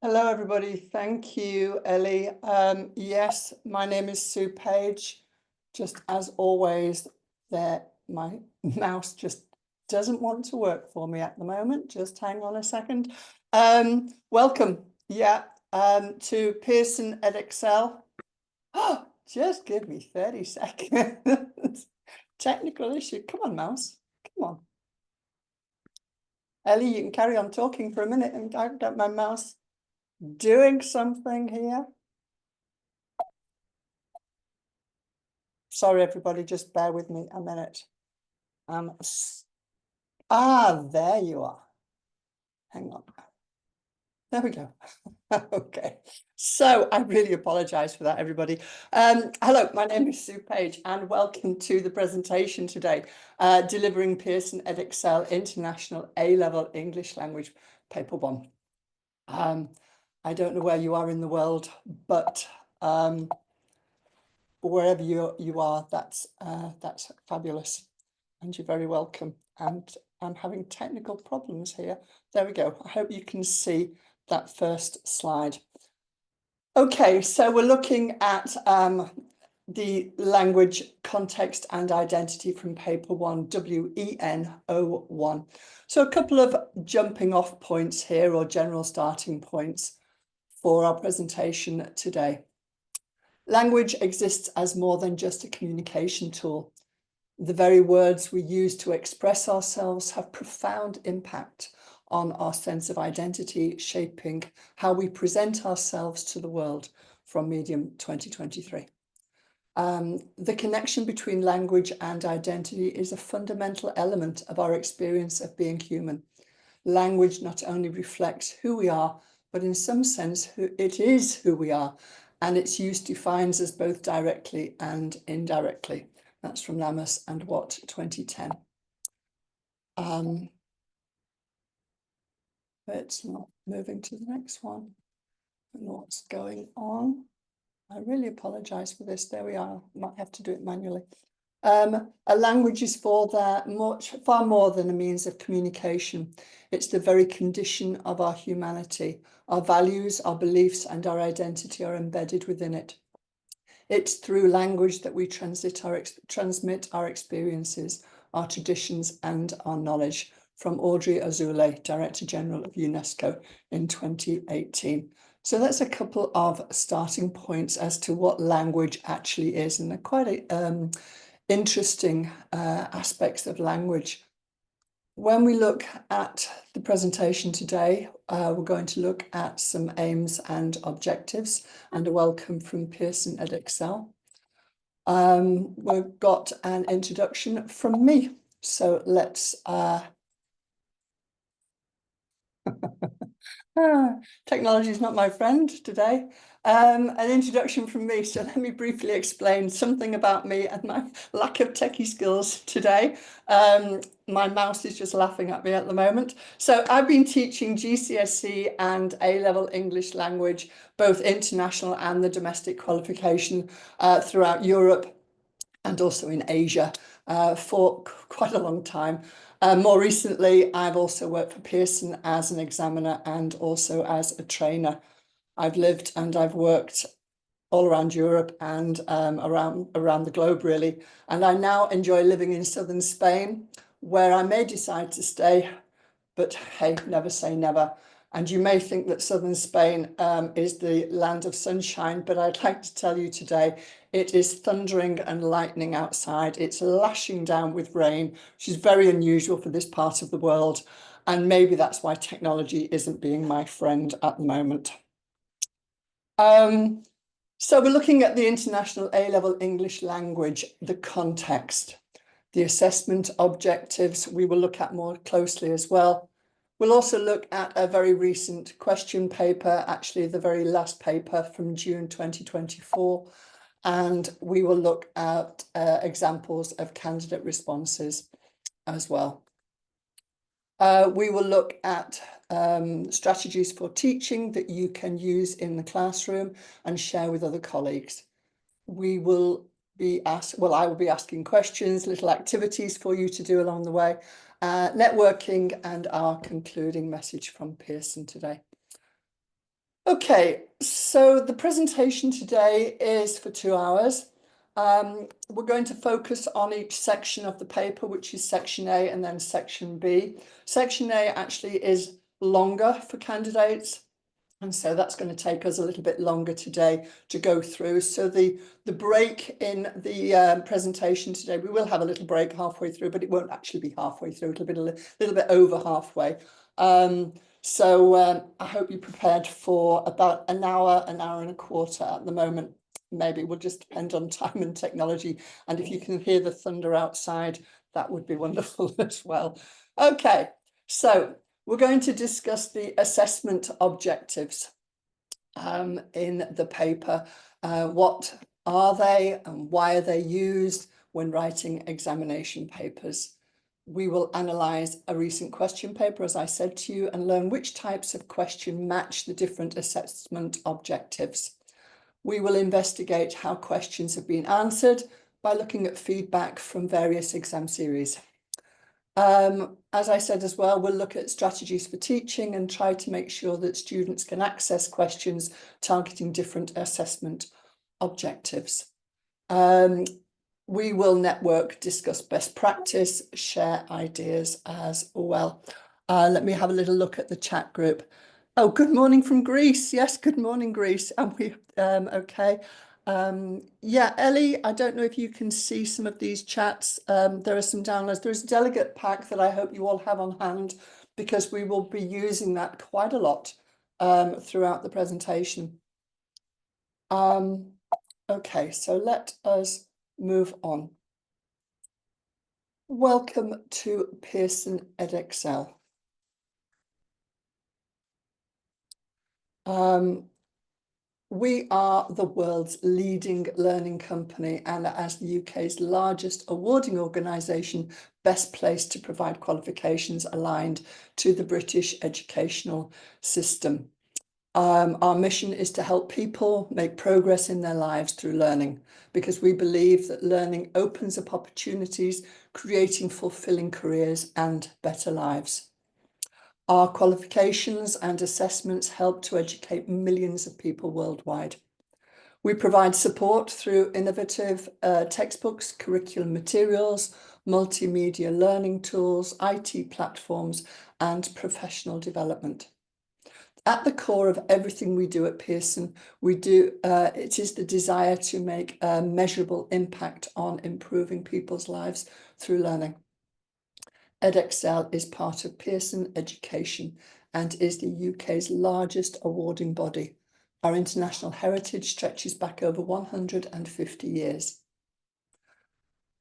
Hello, everybody. Thank you, Ellie. Yes, my name is Sue Page. Just as always, my mouse just doesn't want to work for me at the moment. Just hang on a second. Welcome, to Pearson Edexcel. Oh, just give me 30 seconds. Technical issue. Come on, mouse. Come on. Ellie, you can carry on talking for a minute and I've got my mouse doing something here. Sorry, everybody, just bear with me a minute. There you are. Hang on. There we go. Okay. So I really apologize for that, everybody. Hello, my name is Sue Page and welcome to the presentation today, delivering Pearson Edexcel International A-Level English Language Paper 1. I don't know where you are in the world, but wherever you are, that's fabulous, and you're very welcome. And I'm having technical problems here. There we go. I hope you can see that first slide. Okay, so we're looking at the language context and identity from paper 1, WEN01. So a couple of jumping off points here, or general starting points for our presentation today. Language exists as more than just a communication tool. The very words we use to express ourselves have profound impact on our sense of identity, shaping how we present ourselves to the world from Medium 2023. The connection between language and identity is a fundamental element of our experience of being human. Language not only reflects who we are, but in some sense, it is who we are. And its use defines us both directly and indirectly. That's from Lamas and Watt, 2010. It's not moving to the next one. I don't know what's going on. I really apologize for this. There we are. Might have to do it manually. A language is far more than a means of communication. It's the very condition of our humanity. Our values, our beliefs, and our identity are embedded within it. It's through language that we transmit our experiences, our traditions, and our knowledge. From Audrey Azoulay, Director General of UNESCO in 2018. So that's a couple of starting points as to what language actually is, and they're quite interesting aspects of language. When we look at the presentation today, we're going to look at some aims and objectives and a welcome from Pearson Edexcel. We've got an introduction from me. So let's technology is not my friend today. An introduction from me. So let me briefly explain something about me and my lack of techie skills today. My mouse is just laughing at me at the moment. So I've been teaching GCSE and A-level English language, both international and the domestic qualification, throughout Europe and also in Asia for quite a long time. More recently, I've also worked for Pearson as an examiner and also as a trainer. I've lived and I've worked all around Europe and around the globe, really. And I now enjoy living in southern Spain, where I may decide to stay, but hey, never say never. And you may think that southern Spain is the land of sunshine, but I'd like to tell you today, it is thundering and lightning outside. It's lashing down with rain, which is very unusual for this part of the world. And maybe that's why technology isn't being my friend at the moment. So we're looking at the International A-Level English Language, the context, the assessment objectives we will look at more closely as well. We'll also look at a very recent question paper, actually the very last paper from June 2024, and we will look at examples of candidate responses as well. We will look at strategies for teaching that you can use in the classroom and share with other colleagues. We will be I will be asking questions, little activities for you to do along the way, networking, and our concluding message from Pearson today. Okay, so the presentation today is for 2 hours. We're going to focus on each section of the paper, which is section A and then section B. Section A actually is longer for candidates, and so that's going to take us a little bit longer today to go through. So the break in the presentation today, we will have a little break halfway through, but it won't actually be halfway through. It'll be a little bit over halfway. So I hope you're prepared for about an hour and a quarter at the moment. Maybe it will just depend on time and technology. And if you can hear the thunder outside, that would be wonderful as well. Okay, so we're going to discuss the assessment objectives in the paper. What are they and why are they used when writing examination papers? We will analyse a recent question paper, as I said to you, and learn which types of question match the different assessment objectives. We will investigate how questions have been answered by looking at feedback from various exam series. As I said as well, we'll look at strategies for teaching and try to make sure that students can access questions targeting different assessment objectives. We will network, discuss best practice, share ideas as well. Let me have a little look at the chat group. Oh, good morning from Greece. Yes, good morning, Greece. And we okay. Yeah, Ellie, I don't know if you can see some of these chats. There are some downloads. There's a delegate pack that I hope you all have on hand, because we will be using that quite a lot throughout the presentation. Okay, so let us move on. Welcome to Pearson Edexcel. We are the world's leading learning company, and as the UK's largest awarding organisation, best placed to provide qualifications aligned to the British educational system. Our mission is to help people make progress in their lives through learning, because we believe that learning opens up opportunities, creating fulfilling careers and better lives. Our qualifications and assessments help to educate millions of people worldwide. We provide support through innovative textbooks, curriculum materials, multimedia learning tools, IT platforms, and professional development. At the core of everything we do at Pearson, it is the desire to make a measurable impact on improving people's lives through learning. Edexcel is part of Pearson Education and is the UK's largest awarding body. Our international heritage stretches back over 150 years.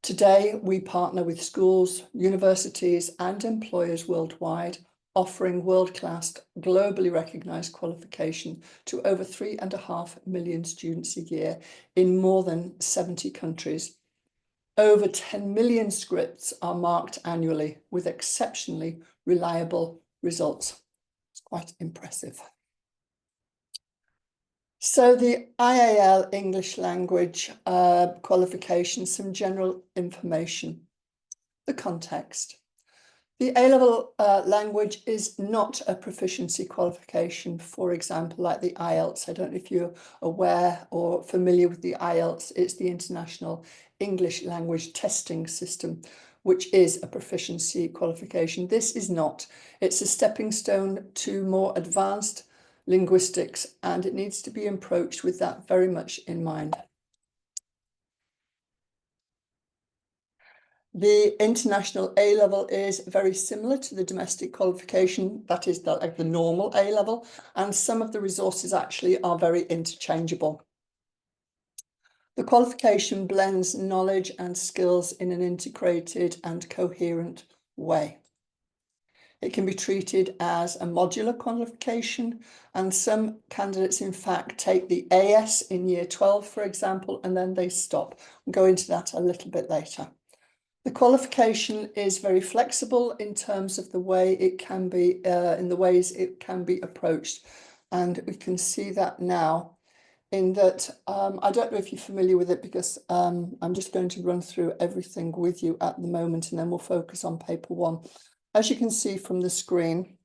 Today, we partner with schools, universities, and employers worldwide, offering world-class, globally recognised qualification to over 3.5 million students a year in more than 70 countries. Over 10 million scripts are marked annually with exceptionally reliable results. It's quite impressive. So the IAL English language qualification, some general information. The context. The A-level language is not a proficiency qualification, for example, like the IELTS. I don't know if you're aware or familiar with the IELTS. It's the International English Language Testing System, which is a proficiency qualification. This is not. It's a stepping stone to more advanced linguistics, and it needs to be approached with that very much in mind. The international A-level is very similar to the domestic qualification, that is like the normal A-level, and some of the resources actually are very interchangeable. The qualification blends knowledge and skills in an integrated and coherent way. It can be treated as a modular qualification, and some candidates in fact take the AS in year 12, for example, and then they stop. We'll go into that a little bit later. The qualification is very flexible in terms of the way it can be, in the ways it can be approached. And we can see that now in that, I don't know if you're familiar with it, because I'm just going to run through everything with you at the moment, and then we'll focus on paper one. As you can see from the screen,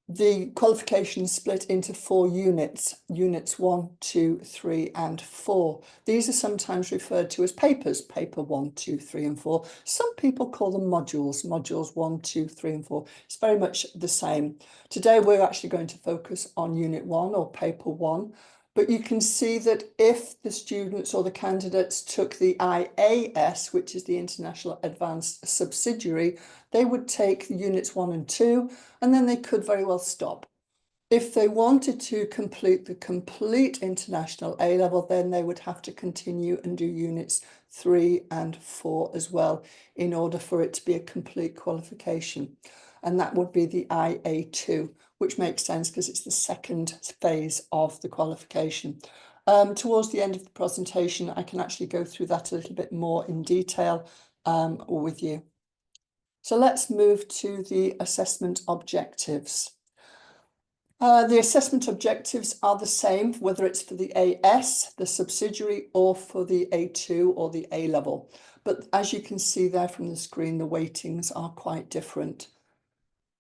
The qualification split into 4 units, units 1, 2, 3, and 4. These are sometimes referred to as papers, paper 1, 2, 3, and 4. Some people call them modules, modules 1, 2, 3, and 4. It's very much the same. Today, we're actually going to focus on unit 1 or paper 1. But you can see that if the students or the candidates took the IAS, which is the International Advanced Subsidiary, they would take units 1 and 2, and then they could very well stop. If they wanted to complete the complete international A level, then they would have to continue and do units 3 and 4 as well in order for it to be a complete qualification. And that would be the IA2, which makes sense because it's the second phase of the qualification. Towards the end of the presentation, I can actually go through that a little bit more in detail with you. So let's move to the assessment objectives. The assessment objectives are the same, whether it's for the AS, the subsidiary, or for the A2 or the A level. But as you can see there from the screen, the weightings are quite different.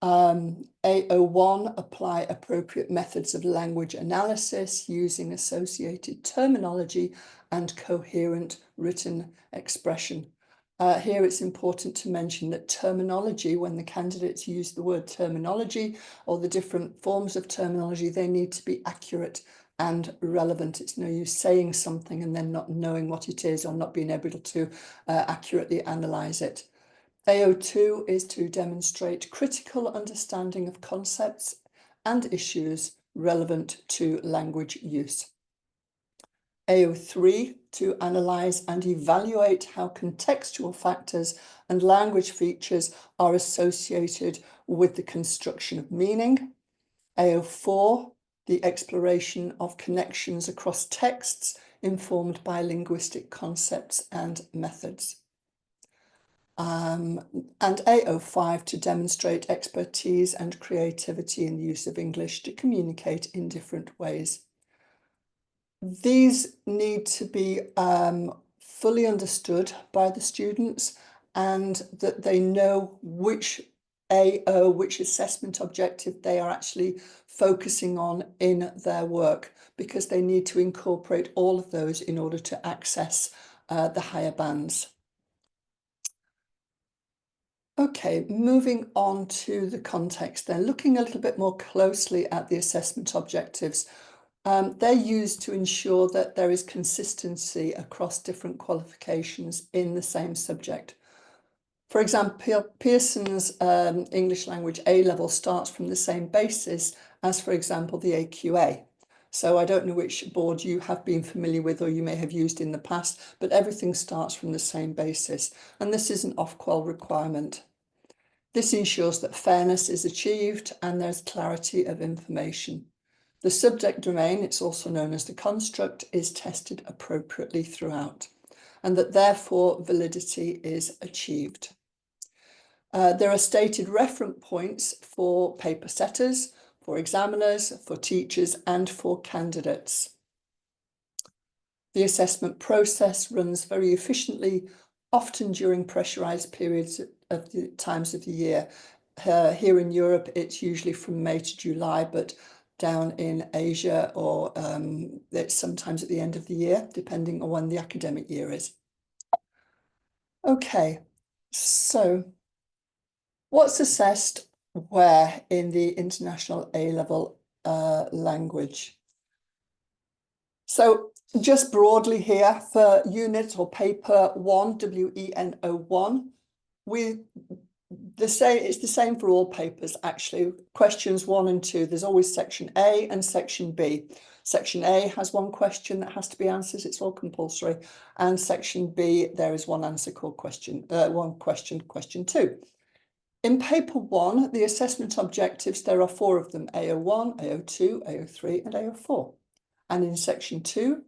A01, apply appropriate methods of language analysis using associated terminology and coherent written expression. Here it's important to mention that terminology, when the candidates use the word terminology or the different forms of terminology, they need to be accurate and relevant. It's no use saying something and then not knowing what it is or not being able to accurately analyse it. AO2 is to demonstrate critical understanding of concepts and issues relevant to language use. AO3 to analyse and evaluate how contextual factors and language features are associated with the construction of meaning. AO4, the exploration of connections across texts informed by linguistic concepts and methods. And AO5 to demonstrate expertise and creativity in the use of English to communicate in different ways. These need to be fully understood by the students and that they know which AO, which assessment objective they are actually focusing on in their work, because they need to incorporate all of those in order to access the higher bands. Okay, moving on to the context then, looking a little bit more closely at the assessment objectives. They're used to ensure that there is consistency across different qualifications in the same subject. For example, Pearson's English language A level starts from the same basis as, for example, the AQA. So I don't know which board you have been familiar with or you may have used in the past, but everything starts from the same basis. And this is an off-qual requirement. This ensures that fairness is achieved and there's clarity of information. The subject domain, it's also known as the construct, is tested appropriately throughout, and that therefore validity is achieved. There are stated reference points for paper setters, for examiners, for teachers, and for candidates. The assessment process runs very efficiently, often during pressurized periods of the times of the year. Here in Europe, it's usually from May to July, but down in Asia or it's sometimes at the end of the year, depending on when the academic year is. Okay, so what's assessed where in the international A-level language? So just broadly here for unit or paper 1, WENO1, it's the same for all papers actually. Questions 1 and 2, there's always section A and section B. Section A has one question that has to be answered, it's all compulsory. And section B, there is one answer called question 2. In paper 1, the assessment objectives, there are 4 of them, AO1, AO2, AO3, and AO4. And in section 2,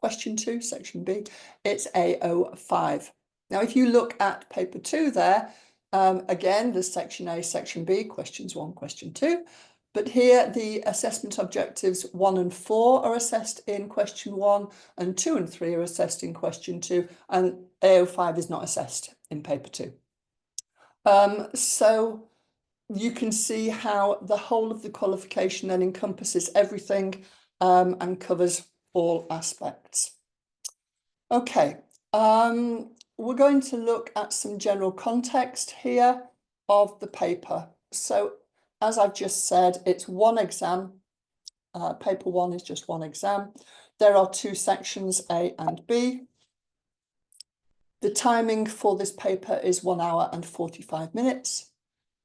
question 2, section B, it's AO5. Now, if you look at paper 2 there, again, there's section A, section B, questions 1, question 2. But here, the assessment objectives 1 and 4 are assessed in question 1, and 2 and 3 are assessed in question 2, and AO5 is not assessed in paper 2. So you can see how the whole of the qualification then encompasses everything and covers all aspects. Okay, we're going to look at some general context here of the paper. So as I've just said, it's one exam. Paper one is just one exam. There are two sections, A and B. The timing for this paper is 1 hour and 45 minutes.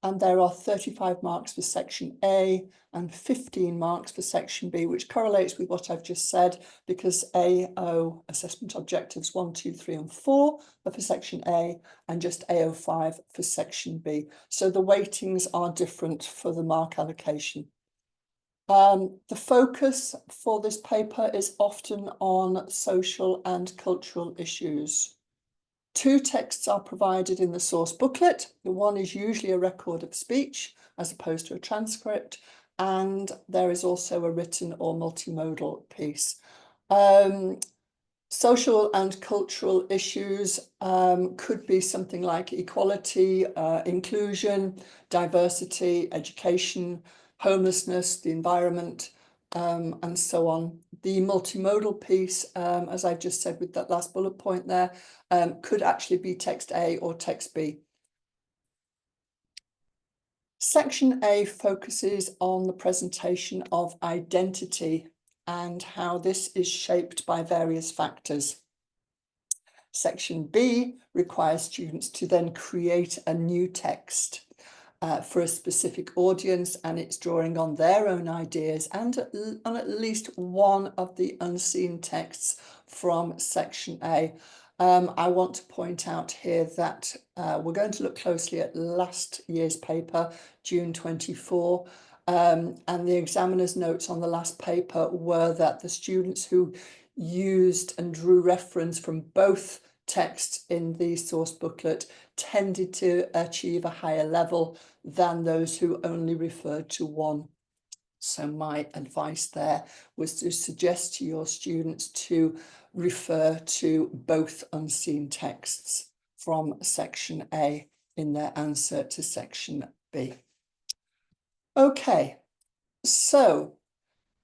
And there are 35 marks for section A and 15 marks for section B, which correlates with what I've just said, because AO assessment objectives 1, 2, 3, and 4 are for section A and just AO5 for section B. So the weightings are different for the mark allocation. The focus for this paper is often on social and cultural issues. Two texts are provided in the source booklet. The one is usually a record of speech as opposed to a transcript, and there is also a written or multimodal piece. Social and cultural issues could be something like equality, inclusion, diversity, education, homelessness, the environment, and so on. The multimodal piece, as I just said with that last bullet point there, could actually be text A or text B. Section A focuses on the presentation of identity and how this is shaped by various factors. Section B requires students to then create a new text for a specific audience, and it's drawing on their own ideas and on at least one of the unseen texts from section A. I want to point out here that we're going to look closely at last year's paper, June 24, and the examiner's notes on the last paper were that the students who used and drew reference from both texts in the source booklet tended to achieve a higher level than those who only referred to one. So my advice there was to suggest to your students to refer to both unseen texts from section A in their answer to section B. Okay, so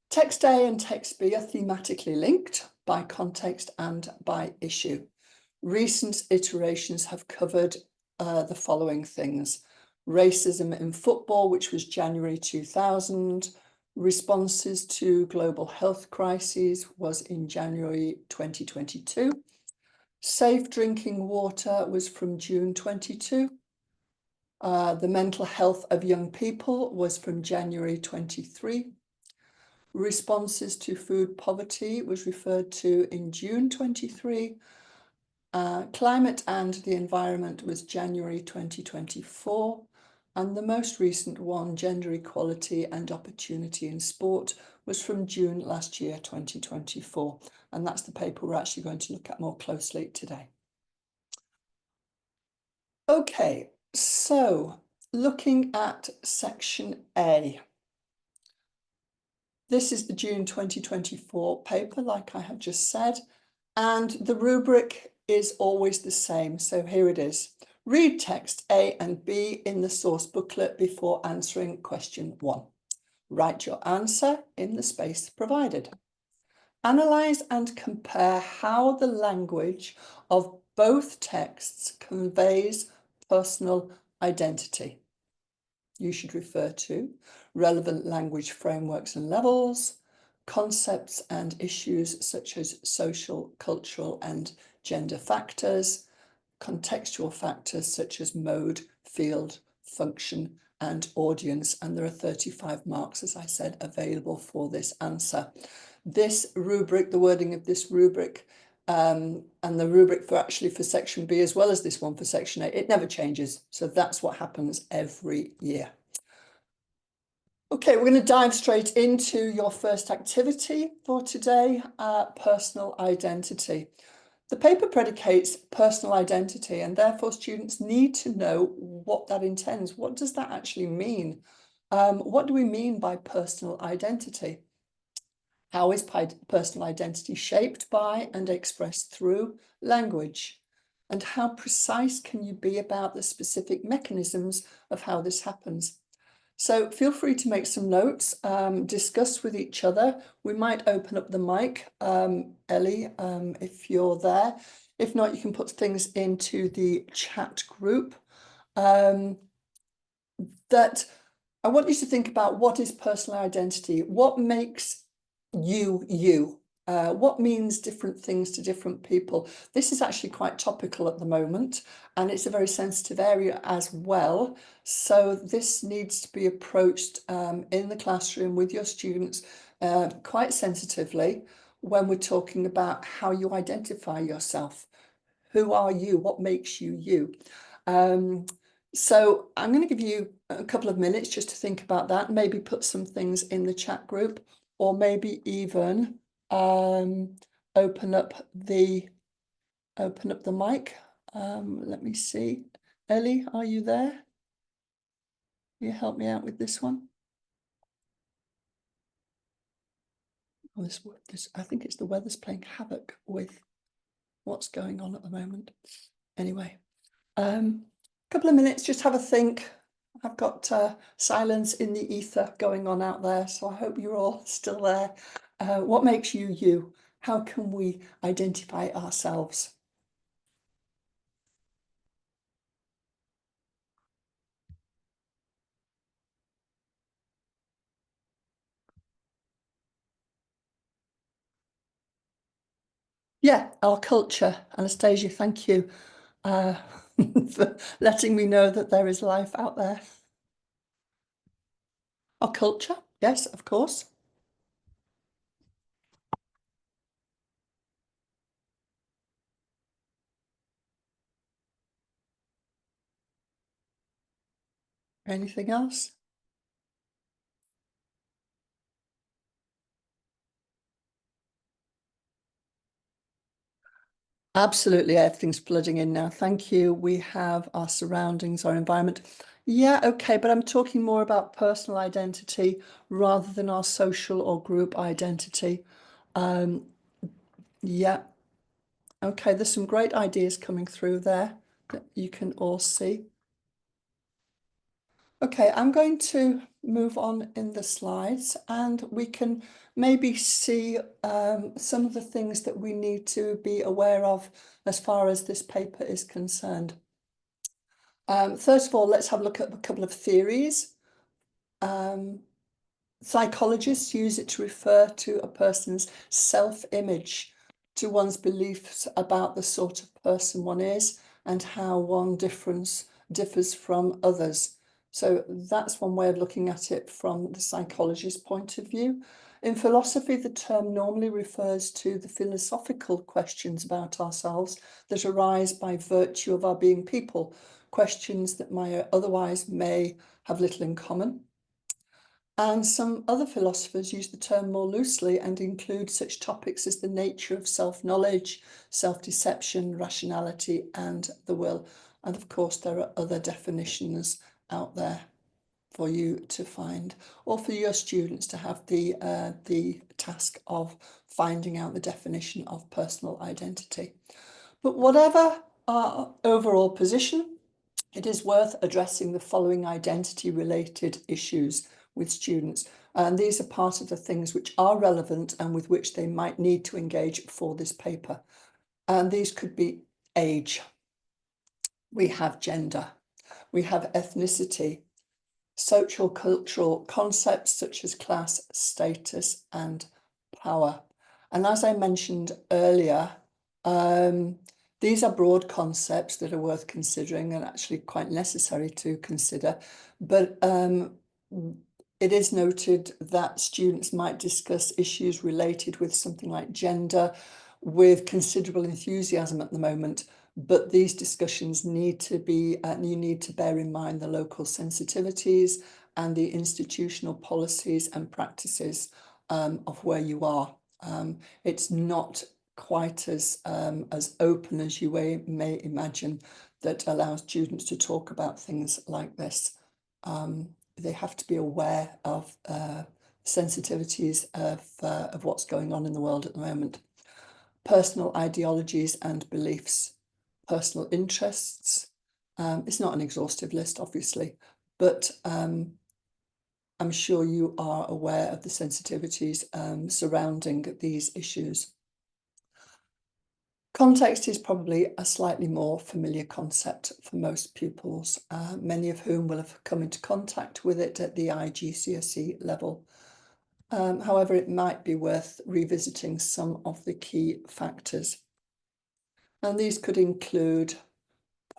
text A and text B are thematically linked by context and by issue. Recent iterations have covered the following things: racism in football, which was January 2000, responses to global health crises was in January 2022, safe drinking water was from June 22, the mental health of young people was from January 23, responses to food poverty was referred to in June 23, climate and the environment was January 2024, and the most recent one, gender equality and opportunity in sport, was from June last year, 2024. And that's the paper we're actually going to look at more closely today. Okay, so looking at section A. This is the June 2024 paper, like I have just said, and the rubric is always the same. So here it is. Read text A and B in the source booklet before answering question 1. Write your answer in the space provided. Analyse and compare how the language of both texts conveys personal identity. You should refer to relevant language frameworks and levels, concepts and issues such as social, cultural and gender factors, contextual factors such as mode, field, function and audience, and there are 35 marks, as I said, available for this answer. This rubric, the wording of this rubric, and the rubric for section B as well as this one for section A, it never changes. So that's what happens every year. Okay, we're going to dive straight into your first activity for today, personal identity. The paper predicates personal identity, and therefore students need to know what that intends. What does that actually mean? What do we mean by personal identity? How is personal identity shaped by and expressed through language? And how precise can you be about the specific mechanisms of how this happens? So feel free to make some notes, discuss with each other. We might open up the mic, Ellie, if you're there. If not, you can put things into the chat group. That I want you to think about, what is personal identity? What makes you, you? What means different things to different people? This is actually quite topical at the moment, and it's a very sensitive area as well. So this needs to be approached in the classroom with your students quite sensitively when we're talking about how you identify yourself. Who are you? What makes you you? So I'm going to give you a couple of minutes just to think about that, maybe put some things in the chat group, or maybe even open up the mic. Let me see. Ellie, are you there? Will you help me out with this one? Oh, this, I think it's the weather's playing havoc with what's going on at the moment. Anyway, couple of minutes, just have a think. I've got silence in the ether going on out there, so I hope you're all still there. What makes you you? How can we identify ourselves? Yeah, our culture. Anastasia, thank you for letting me know that there is life out there. Our culture, yes, of course. Anything else? Absolutely, everything's flooding in now. Thank you. We have our surroundings, our environment. Yeah, okay, but I'm talking more about personal identity rather than our social or group identity. Yeah, okay, there's some great ideas coming through there that you can all see. Okay, I'm going to move on in the slides, and we can maybe see some of the things that we need to be aware of as far as this paper is concerned. First of all, let's have a look at a couple of theories. Psychologists use it to refer to a person's self-image, to one's beliefs about the sort of person one is and how one differs from others. So that's one way of looking at it from the psychologist's point of view. In philosophy, the term normally refers to the philosophical questions about ourselves that arise by virtue of our being people, questions that otherwise may have little in common. And some other philosophers use the term more loosely and include such topics as the nature of self-knowledge, self-deception, rationality, and the will. And of course, there are other definitions out there for you to find, or for your students to have the task of finding out the definition of personal identity. But whatever our overall position, it is worth addressing the following identity-related issues with students. And these are part of the things which are relevant and with which they might need to engage for this paper. And these could be age. We have gender. We have ethnicity, social cultural concepts such as class, status, and power. And as I mentioned earlier, these are broad concepts that are worth considering and actually quite necessary to consider. But it is noted that students might discuss issues related with something like gender with considerable enthusiasm at the moment. But these discussions need to be, you need to bear in mind the local sensitivities and the institutional policies and practices of where you are. It's not quite as open as you may imagine that allows students to talk about things like this. They have to be aware of sensitivities of what's going on in the world at the moment. Personal ideologies and beliefs, personal interests. It's not an exhaustive list, obviously, but I'm sure you are aware of the sensitivities surrounding these issues. Context is probably a slightly more familiar concept for most pupils, many of whom will have come into contact with it at the IGCSE level. However, it might be worth revisiting some of the key factors. And these could include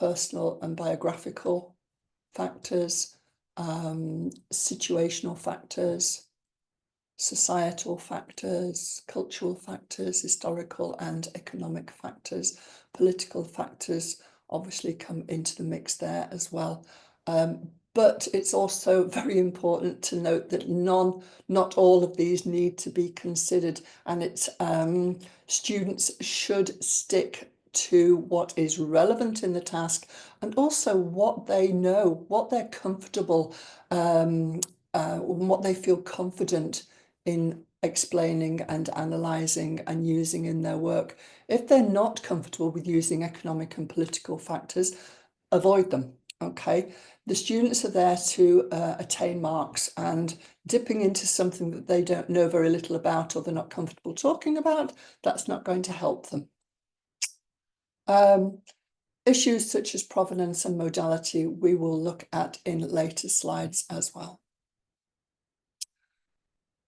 personal and biographical factors, situational factors, societal factors, cultural factors, historical and economic factors, political factors obviously come into the mix there as well. But it's also very important to note that not all of these need to be considered, and it's students should stick to what is relevant in the task and also what they know, what they're comfortable, what they feel confident in explaining and analysing and using in their work. If they're not comfortable with using economic and political factors, avoid them, okay? The students are there to attain marks, and dipping into something that they don't know very little about or they're not comfortable talking about, that's not going to help them. Issues such as provenance and modality we will look at in later slides as well.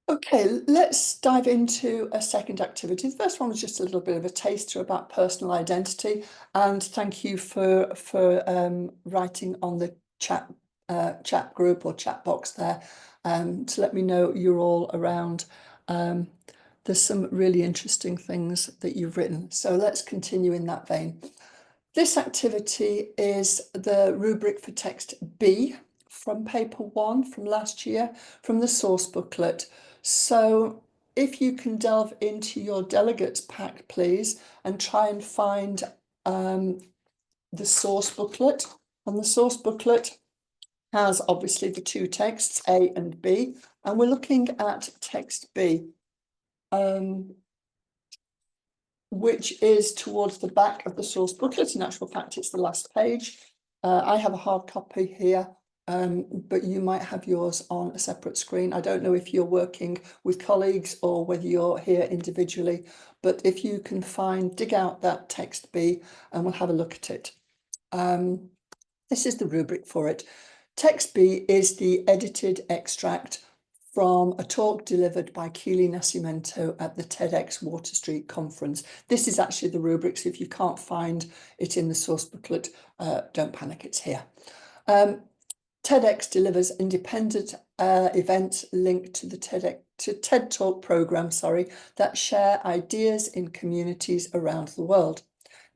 Okay, let's dive into a second activity. The first one was just a little bit of a taster about personal identity, and thank you for writing on the chat group or chat box there to let me know you're all around. There's some really interesting things that you've written, so let's continue in that vein. This activity is the rubric for text B from paper 1 from last year from the source booklet. So if you can delve into your delegates pack, please, and try and find the source booklet. And the source booklet has obviously the two texts, A and B, and we're looking at text B, which is towards the back of the source booklet. In actual fact, it's the last page. I have a hard copy here, but you might have yours on a separate screen. I don't know if you're working with colleagues or whether you're here individually, but if you can dig out that text B and we'll have a look at it. This is the rubric for it. Text B is the edited extract from a talk delivered by Keely Nascimento at the TEDx Water Street conference. This is actually the rubric, so if you can't find it in the source booklet, don't panic, it's here. TEDx delivers independent events linked to the TED Talk program, that share ideas in communities around the world.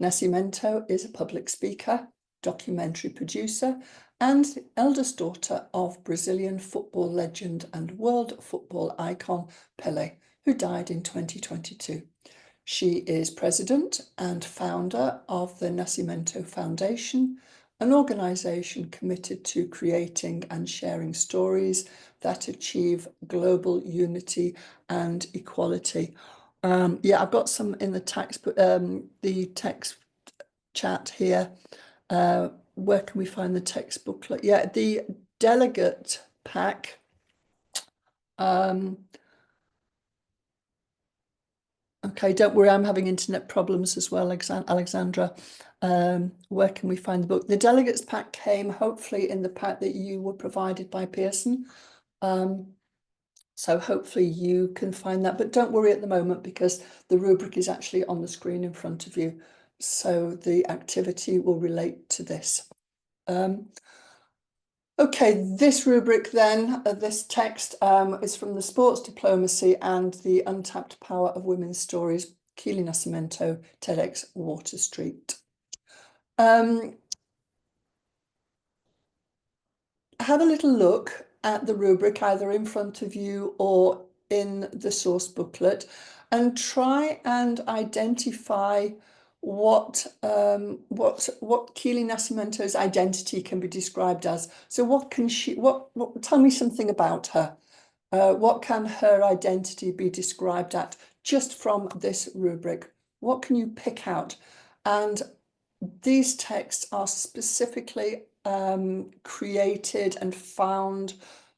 Nascimento is a public speaker, documentary producer, and the eldest daughter of Brazilian football legend and world football icon Pelé, who died in 2022. She is president and founder of the Nascimento Foundation, an organisation committed to creating and sharing stories that achieve global unity and equality. Yeah, I've got some in the text chat here. Where can we find the text booklet? Yeah, the delegate pack. Okay, don't worry, I'm having internet problems as well, Alexandra. Where can we find the book? The delegates pack came hopefully in the pack that you were provided by Pearson. So hopefully you can find that, but don't worry at the moment because the rubric is actually on the screen in front of you. So the activity will relate to this. Okay, this rubric then, this text is from the Sports Diplomacy and the Untapped Power of Women's Stories, Keely Nascimento, TEDx Water Street. Have a little look at the rubric either in front of you or in the source booklet and try and identify what Keely Nascimento's identity can be described as. So tell me something about her. What can her identity be described at just from this rubric? What can you pick out? And these texts are specifically created and found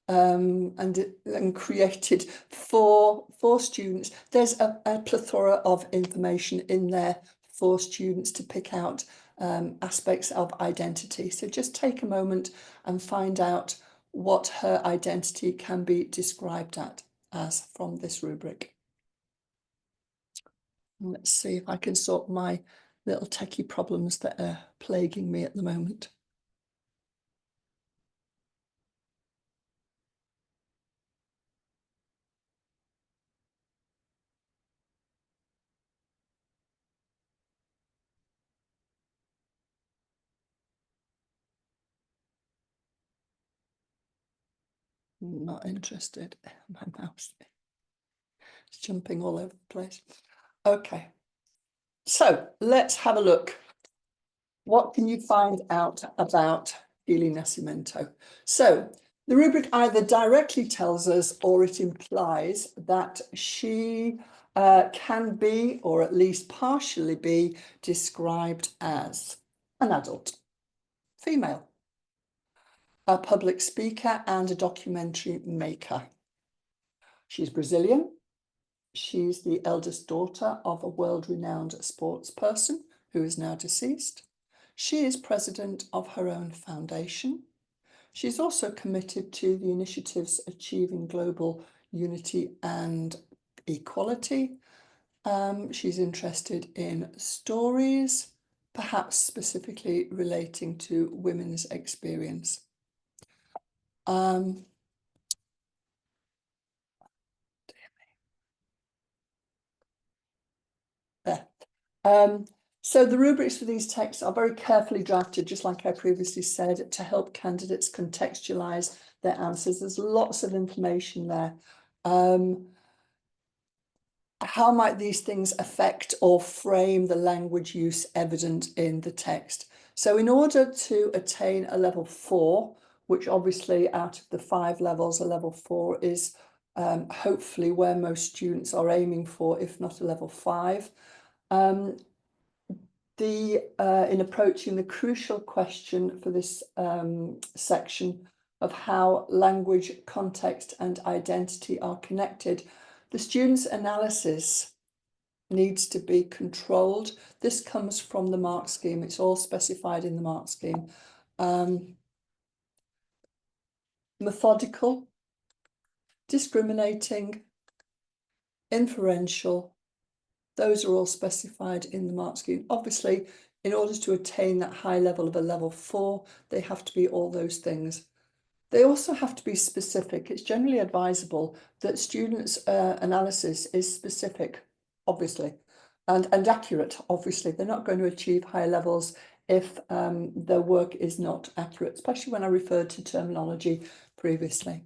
and created for students. There's a plethora of information in there for students to pick out aspects of identity. So just take a moment and find out what her identity can be described as from this rubric. Let's see if I can sort my little techie problems that are plaguing me at the moment. Not interested. My mouse is jumping all over the place. Okay, so let's have a look. What can you find out about Gili Nascimento? So the rubric either directly tells us or it implies that she can be, or at least partially be, described as an adult, female, a public speaker and a documentary maker. She's Brazilian. She's the eldest daughter of a world-renowned sports person who is now deceased. She is president of her own foundation. She's also committed to the initiatives achieving global unity and equality. She's interested in stories, perhaps specifically relating to women's experience. So the rubrics for these texts are very carefully drafted, just like I previously said, to help candidates contextualize their answers. There's lots of information there. How might these things affect or frame the language use evident in the text? So in order to attain a level 4, which obviously out of the 5 levels, a level 4 is hopefully where most students are aiming for, if not a level 5. In approaching the crucial question for this section of how language, context and identity are connected, the student's analysis needs to be controlled. This comes from the mark scheme. It's all specified in the mark scheme. Methodical, discriminating, inferential, those are all specified in the mark scheme. Obviously, in order to attain that high level of a level 4, they have to be all those things. They also have to be specific. It's generally advisable that students' analysis is specific, obviously, and accurate, obviously. They're not going to achieve high levels if their work is not accurate, especially when I referred to terminology previously.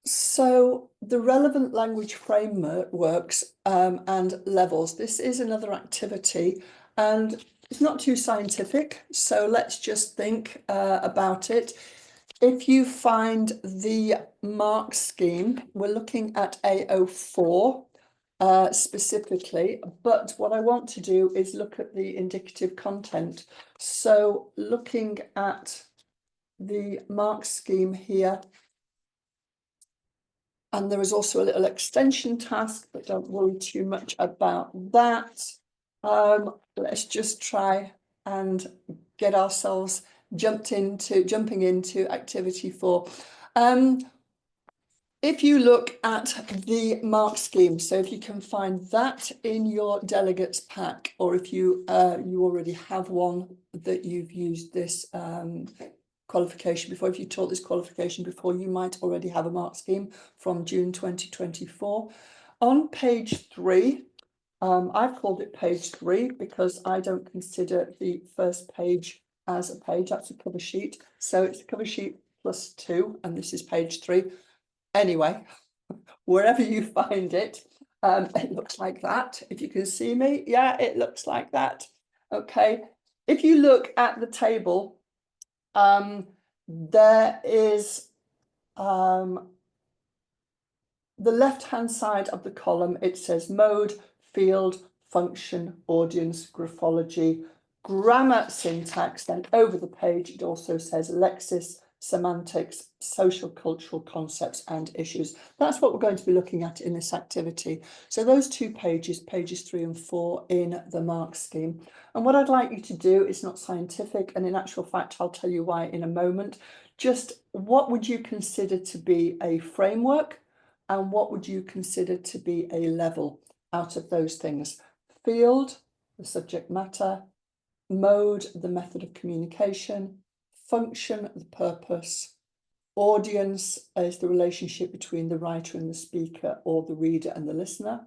So the relevant language frameworks and levels, this is another activity and it's not too scientific. So let's just think about it. If you find the mark scheme, we're looking at A04 specifically, but what I want to do is look at the indicative content. So looking at the mark scheme here, and there is also a little extension task, but don't worry too much about that. Let's just try and get ourselves jumping into activity 4. If you look at the mark scheme, so if you can find that in your delegates pack, or if you already have one that you've used this qualification before, if you taught this qualification before, you might already have a mark scheme from June 2024. On page 3, I've called it page 3 because I don't consider the first page as a page, that's a cover sheet. So it's a cover sheet plus 2, and this is page 3. Anyway, wherever you find it, it looks like that. If you can see me, yeah, it looks like that. Okay, if you look at the table, there is the left-hand side of the column, it says mode, field, function, audience, graphology, grammar, syntax. Then over the page, it also says lexis, semantics, social cultural concepts and issues. That's what we're going to be looking at in this activity. So those 2 pages, pages 3 and 4 in the mark scheme. And what I'd like you to do is not scientific, and in actual fact, I'll tell you why in a moment. Just what would you consider to be a framework and what would you consider to be a level out of those things? Field, the subject matter, mode, the method of communication, function, the purpose, audience is the relationship between the writer and the speaker or the reader and the listener,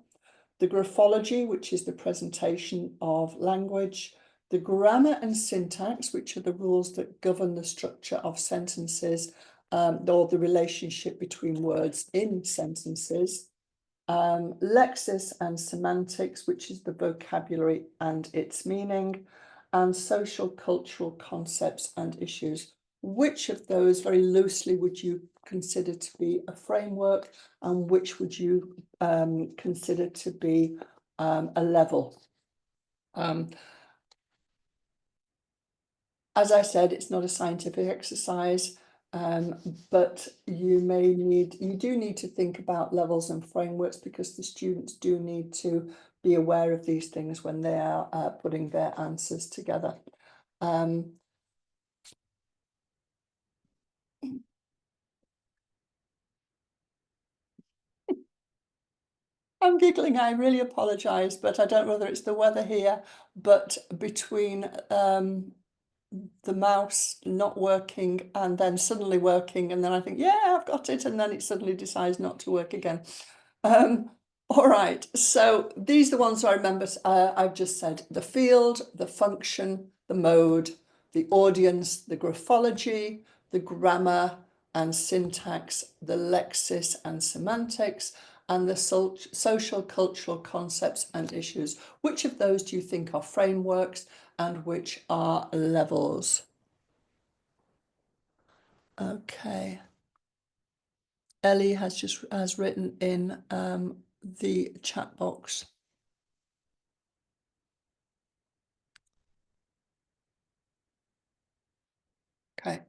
the graphology, which is the presentation of language, the grammar and syntax, which are the rules that govern the structure of sentences or the relationship between words in sentences, lexis and semantics, which is the vocabulary and its meaning, and social cultural concepts and issues. Which of those very loosely would you consider to be a framework and which would you consider to be a level? As I said, it's not a scientific exercise, but you do need to think about levels and frameworks because the students do need to be aware of these things when they are putting their answers together. I'm giggling, I really apologise, but I don't know whether it's the weather here, but between the mouse not working and then suddenly working, and then I think, yeah, I've got it, and then it suddenly decides not to work again. All right, so these are the ones I remember. I've just said the field, the function, the mode, the audience, the graphology, the grammar and syntax, the lexis and semantics, and the social cultural concepts and issues. Which of those do you think are frameworks and which are levels? Okay. Ellie has written in the chat box. Okay.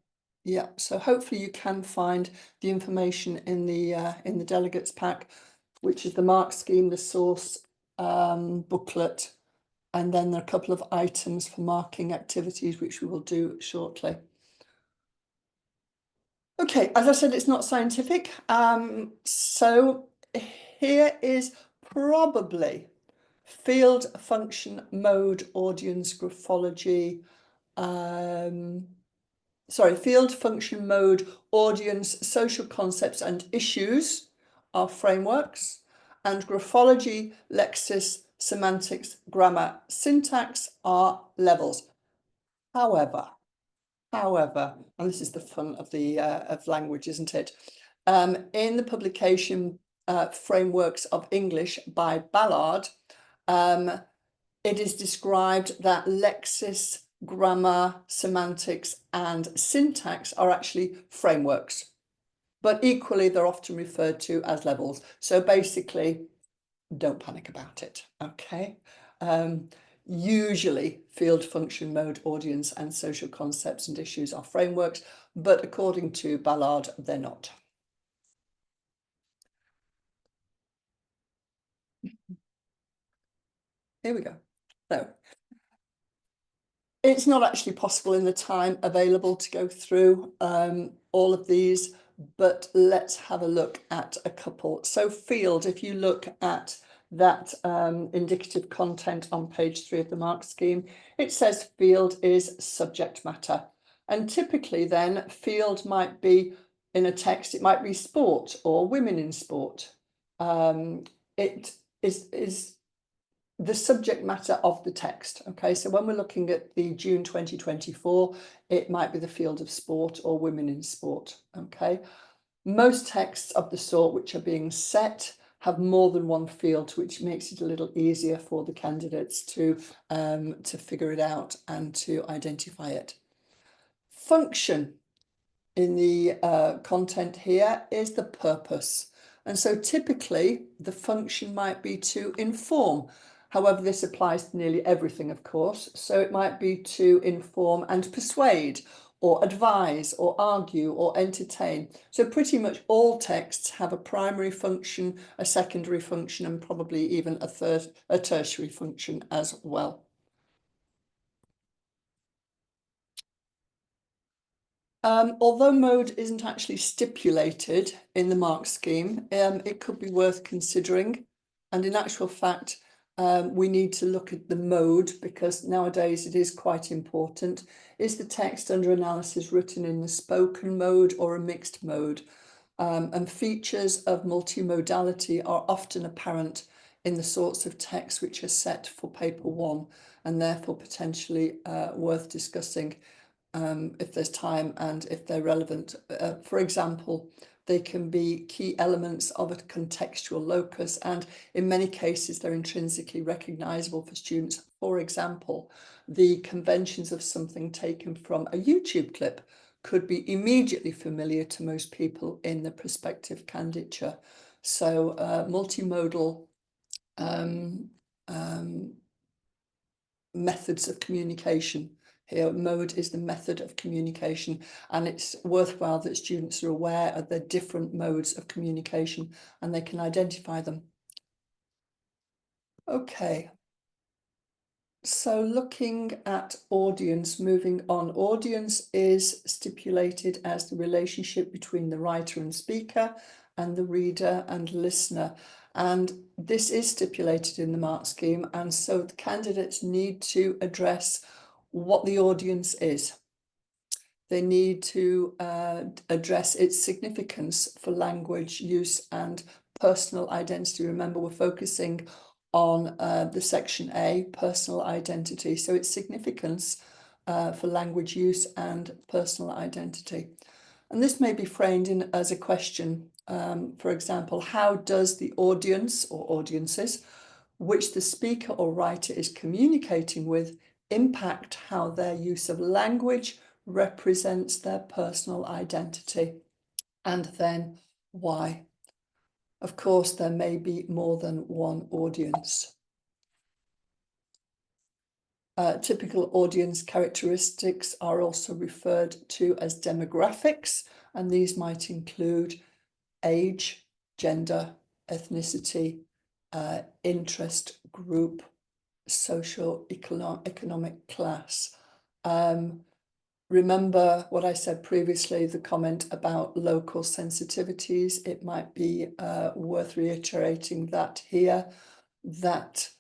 Yeah, so hopefully you can find the information in the delegates pack, which is the mark scheme, the source booklet, and then there are a couple of items for marking activities, which we will do shortly. Okay, as I said, it's not scientific. So here is probably field, function, mode, audience, graphology. Field, function, mode, audience, social concepts and issues are frameworks, and graphology, lexis, semantics, grammar, syntax are levels. However, and this is the fun of the of language, isn't it? In the publication Frameworks of English by Ballard, it is described that lexis, grammar, semantics, and syntax are actually frameworks, but equally they're often referred to as levels. So basically, don't panic about it, okay? Usually field, function, mode, audience, and social concepts and issues are frameworks, but according to Ballard, they're not. Here we go. So it's not actually possible in the time available to go through all of these, but let's have a look at a couple. So field, if you look at that indicative content on page 3 of the mark scheme, it says field is subject matter. And typically then field might be in a text, it might be sport or women in sport. It is the subject matter of the text. Okay, so when we're looking at the June 2024, it might be the field of sport or women in sport. Okay, most texts of the sort which are being set have more than one field, which makes it a little easier for the candidates to figure it out and to identify it. Function in the content here is the purpose. And so typically the function might be to inform. However, this applies to nearly everything, of course. So it might be to inform and persuade, or advise, or argue, or entertain. So pretty much all texts have a primary function, a secondary function, and probably even a tertiary function as well. Although mode isn't actually stipulated in the mark scheme, it could be worth considering. And in actual fact, we need to look at the mode because nowadays it is quite important. Is the text under analysis written in the spoken mode or a mixed mode? And features of multimodality are often apparent in the sorts of texts which are set for paper 1 and therefore potentially worth discussing if there's time and if they're relevant. For example, they can be key elements of a contextual locus, and in many cases they're intrinsically recognizable for students. For example, the conventions of something taken from a YouTube clip could be immediately familiar to most people in the prospective candidature. So multimodal methods of communication. Here, mode is the method of communication, and it's worthwhile that students are aware of the different modes of communication and they can identify them. Okay. So looking at audience, moving on, audience is stipulated as the relationship between the writer and speaker and the reader and listener. And this is stipulated in the mark scheme. And so the candidates need to address what the audience is. They need to address its significance for language use and personal identity. Remember, we're focusing on the section A, personal identity. So its significance for language use and personal identity. And this may be framed in as a question. For example, how does the audience or audiences, which the speaker or writer is communicating with, impact how their use of language represents their personal identity? And then why? Of course, there may be more than one audience. Typical audience characteristics are also referred to as demographics, and these might include age, gender, ethnicity, interest group, socio-economic class. Remember what I said previously, the comment about local sensitivities. It might be worth reiterating that here, that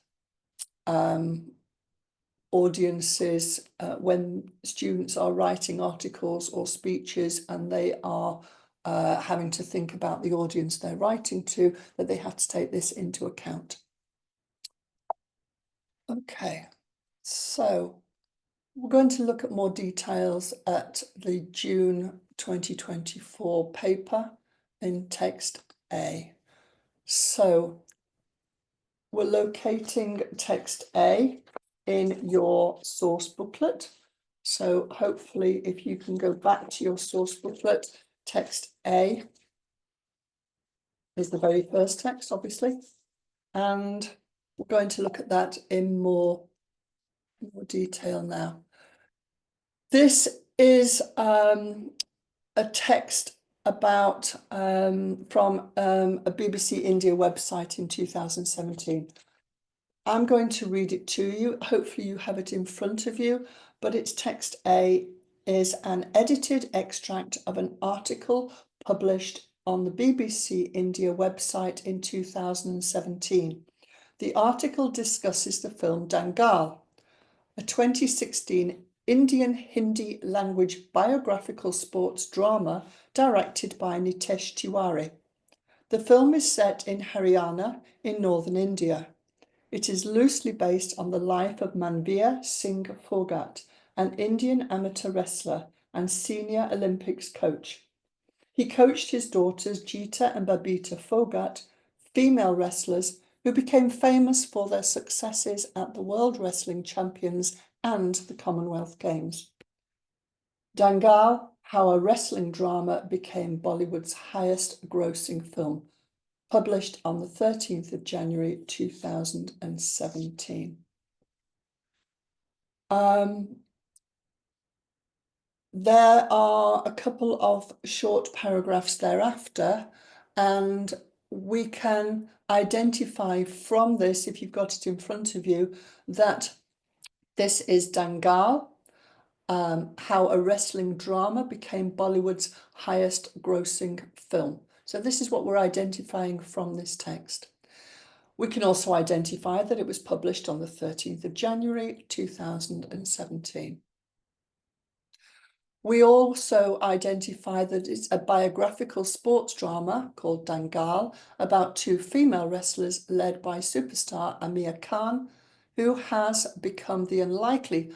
audiences, when students are writing articles or speeches and they are having to think about the audience they're writing to, that they have to take this into account. Okay, so we're going to look at more details at the June 2024 paper in text A. So we're locating text A in your source booklet. So hopefully if you can go back to your source booklet, text A is the very first text, obviously. And we're going to look at that in more detail now. This is a text about from a BBC India website in 2017. I'm going to read it to you. Hopefully you have it in front of you, but its text A is an edited extract of an article published on the BBC India website in 2017. The article discusses the film Dangal, a 2016 Indian Hindi language biographical sports drama directed by Nitesh Tiwari. The film is set in Haryana in northern India. It is loosely based on the life of Manveer Singh Phogat, an Indian amateur wrestler and senior Olympics coach. He coached his daughters Geeta and Babita Phogat, female wrestlers who became famous for their successes at the World Wrestling Champions and the Commonwealth Games. Dangal, how a wrestling drama became Bollywood's highest grossing film, published on the 13th of January 2017. There are a couple of short paragraphs thereafter, and we can identify from this, if you've got it in front of you, that this is Dangal, how a wrestling drama became Bollywood's highest grossing film. So this is what we're identifying from this text. We can also identify that it was published on the 13th of January 2017. We also identify that it's a biographical sports drama called Dangal about two female wrestlers led by superstar Amir Khan, who has become the unlikely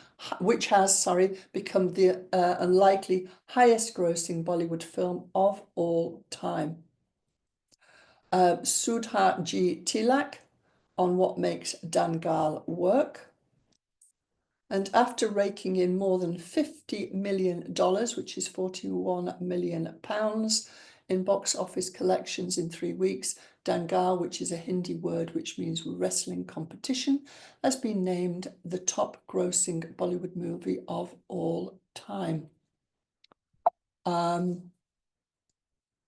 highest grossing Bollywood film of all time. Sudha G. Tilak on what makes Dangal work. And after raking in more than $50 million, which is 41 million pounds, in box office collections in 3 weeks, Dangal, which is a Hindi word which means wrestling competition, has been named the top grossing Bollywood movie of all time.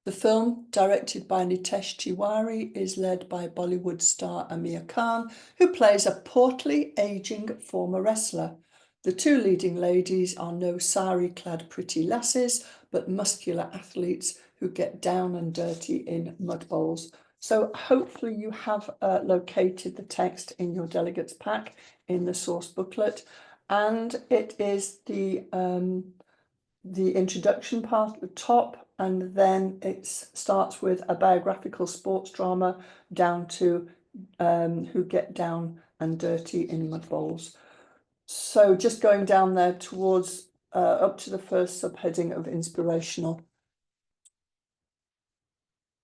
The film, directed by Nitesh Tiwari, is led by Bollywood star Amir Khan, who plays a portly, ageing former wrestler. The two leading ladies are no sari-clad pretty lasses, but muscular athletes who get down and dirty in mud bowls. So hopefully you have located the text in your delegates pack in the source booklet, and it is the introduction part at the top, and then it starts with a biographical sports drama down to who get down and dirty in mud bowls. So just going down there towards up to the first subheading of inspirational.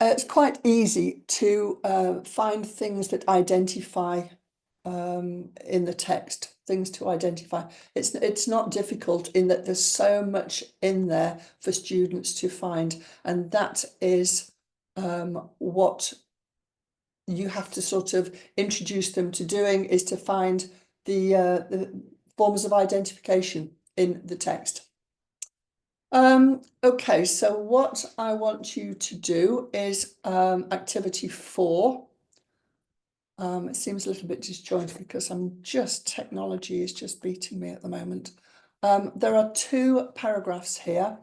It's quite easy to find things that identify in the text, things to identify. It's not difficult in that there's so much in there for students to find, and that is what you have to sort of introduce them to doing, is to find the forms of identification in the text. Okay, so what I want you to do is activity 4. It seems a little bit disjointed because technology is just beating me at the moment. There are 2 paragraphs here.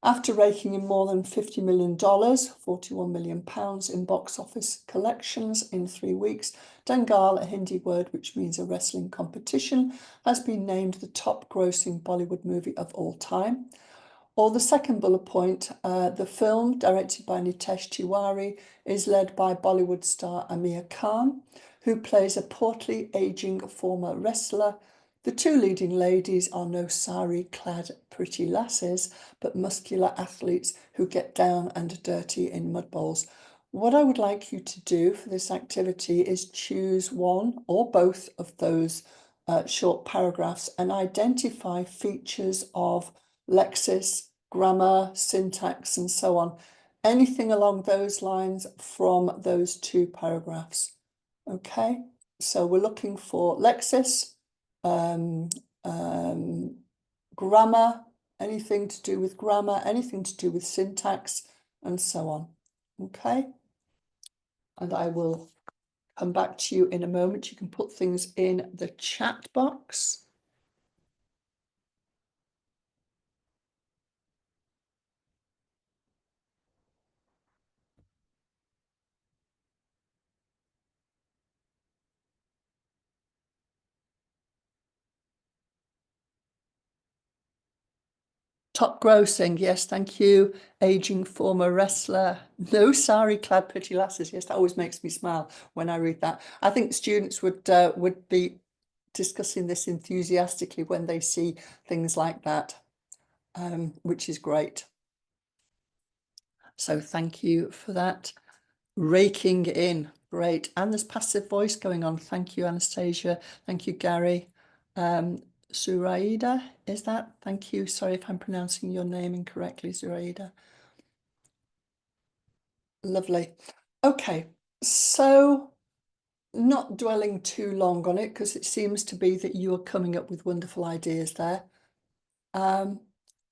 After raking in more than $50 million, 41 million pounds in box office collections in 3 weeks, Dangal, a Hindi word which means a wrestling competition, has been named the top grossing Bollywood movie of all time. Or the second bullet point, the film, directed by Nitesh Tiwari, is led by Bollywood star Amir Khan, who plays a portly, ageing former wrestler. The two leading ladies are no sari-clad pretty lasses, but muscular athletes who get down and dirty in mud bowls. What I would like you to do for this activity is choose one or both of those short paragraphs and identify features of lexis, grammar, syntax, and so on. Anything along those lines from those 2 paragraphs. Okay, so we're looking for lexis, grammar, anything to do with grammar, anything to do with syntax, and so on. Okay, and I will come back to you in a moment. You can put things in the chat box. Top grossing, yes, thank you. Aging former wrestler. No sari-clad pretty lasses. Yes, that always makes me smile when I read that. I think students would be discussing this enthusiastically when they see things like that, which is great. So thank you for that. Raking in, great. And there's passive voice going on. Thank you, Anastasia. Thank you, Gary. Zuraida, is that? Thank you. Sorry if I'm pronouncing your name incorrectly, Zuraida. Lovely. Okay, so not dwelling too long on it because it seems to be that you are coming up with wonderful ideas there.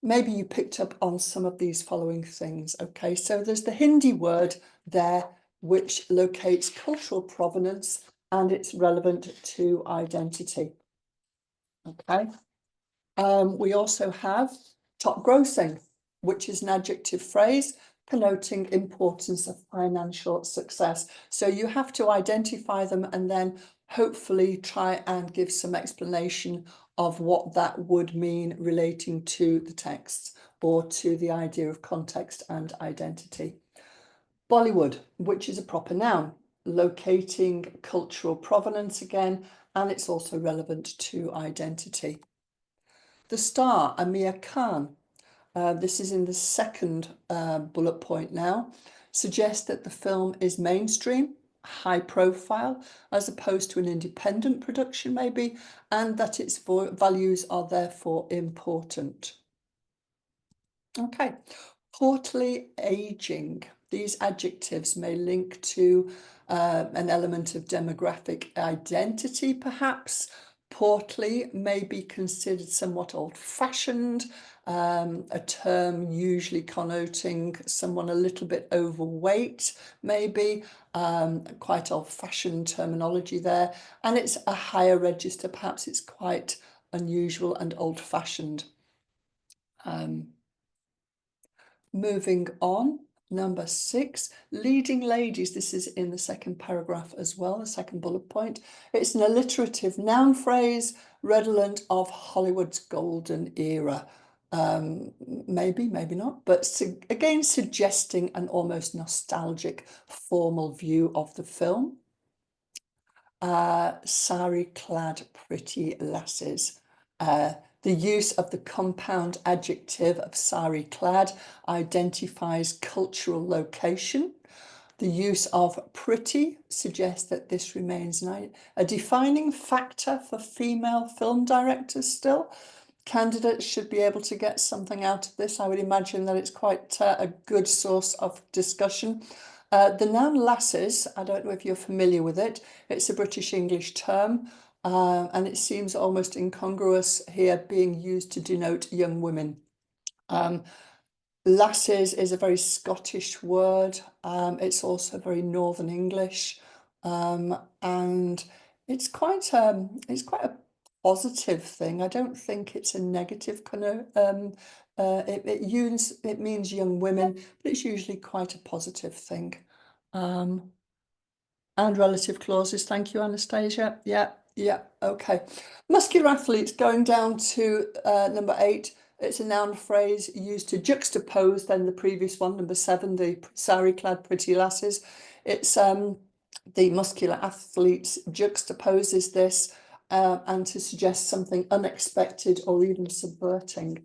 maybe you picked up on some of these following things. Okay, so there's the Hindi word there, which locates cultural provenance and it's relevant to identity. Okay. We also have top grossing, which is an adjective phrase connoting importance of financial success. So you have to identify them and then hopefully try and give some explanation of what that would mean relating to the text or to the idea of context and identity. Bollywood, which is a proper noun, locating cultural provenance again, and it's also relevant to identity. The star, Amir Khan, this is in the second bullet point now, suggests that the film is mainstream, high profile, as opposed to an independent production maybe, and that its values are therefore important. Okay, portly aging. These adjectives may link to an element of demographic identity, perhaps. Portly may be considered somewhat old-fashioned, a term usually connoting someone a little bit overweight, maybe, quite old-fashioned terminology there. And it's a higher register, perhaps it's quite unusual and old-fashioned. Moving on, number 6, leading ladies. This is in the second paragraph as well, the second bullet point. It's an alliterative noun phrase redolent of Hollywood's golden era. Maybe, maybe not, but again, suggesting an almost nostalgic formal view of the film. Sari-clad pretty lasses. The use of the compound adjective of sari-clad identifies cultural location. The use of pretty suggests that this remains a defining factor for female film directors still. Candidates should be able to get something out of this. I would imagine that it's quite a good source of discussion. The noun lasses, I don't know if you're familiar with it. It's a British English term. And it seems almost incongruous here being used to denote young women. Lasses is a very Scottish word. It's also very Northern English. And it's quite a positive thing. I don't think it's a negative kind of it means young women, but it's usually quite a positive thing. And relative clauses. Thank you, Anastasia. Yeah, okay. Muscular athletes, going down to number 8. It's a noun phrase used to juxtapose then the previous one, number 7, the sari-clad pretty lasses. It's the muscular athletes juxtaposes this and to suggest something unexpected or even subverting.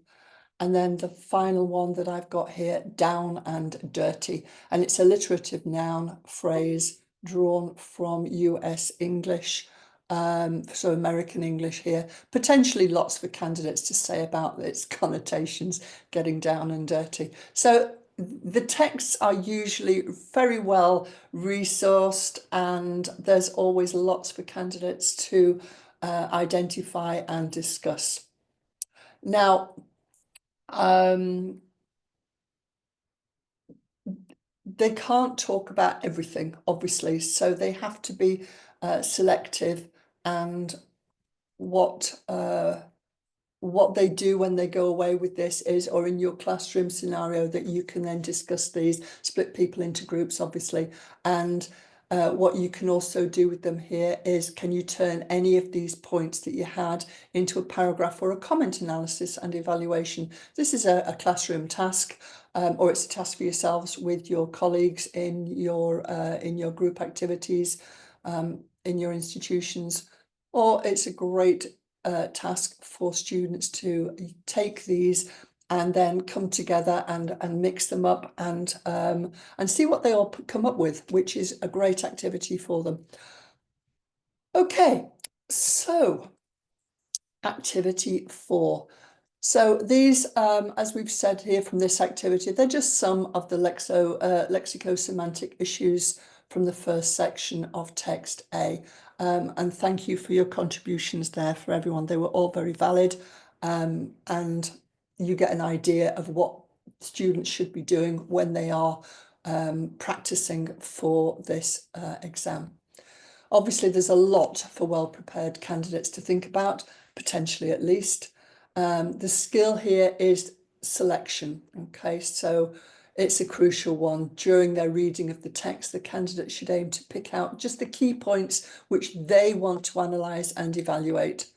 And then the final one that I've got here, down and dirty. And it's a alliterative noun phrase drawn from US English, so American English here. Potentially lots for candidates to say about its connotations, getting down and dirty. So the texts are usually very well resourced and there's always lots for candidates to identify and discuss. Now, they can't talk about everything, obviously, so they have to be selective, and what they do when they go away with this is, or in your classroom scenario, that you can then discuss these, split people into groups, obviously, and what you can also do with them here is, can you turn any of these points that you had into a paragraph or a comment analysis and evaluation? This is a classroom task, or it's a task for yourselves with your colleagues in your group activities, in your institutions, or it's a great task for students to take these and then come together and mix them up and see what they all come up with, which is a great activity for them. Okay, so activity 4. So these, as we've said here from this activity, they're just some of the lexicosemantic issues from the first section of text A. And thank you for your contributions there for everyone. They were all very valid. And you get an idea of what students should be doing when they are practicing for this exam. Obviously, there's a lot for well-prepared candidates to think about, potentially at least. The skill here is selection, okay? So it's a crucial one. During their reading of the text, the candidate should aim to pick out just the key points which they want to analyse and evaluate.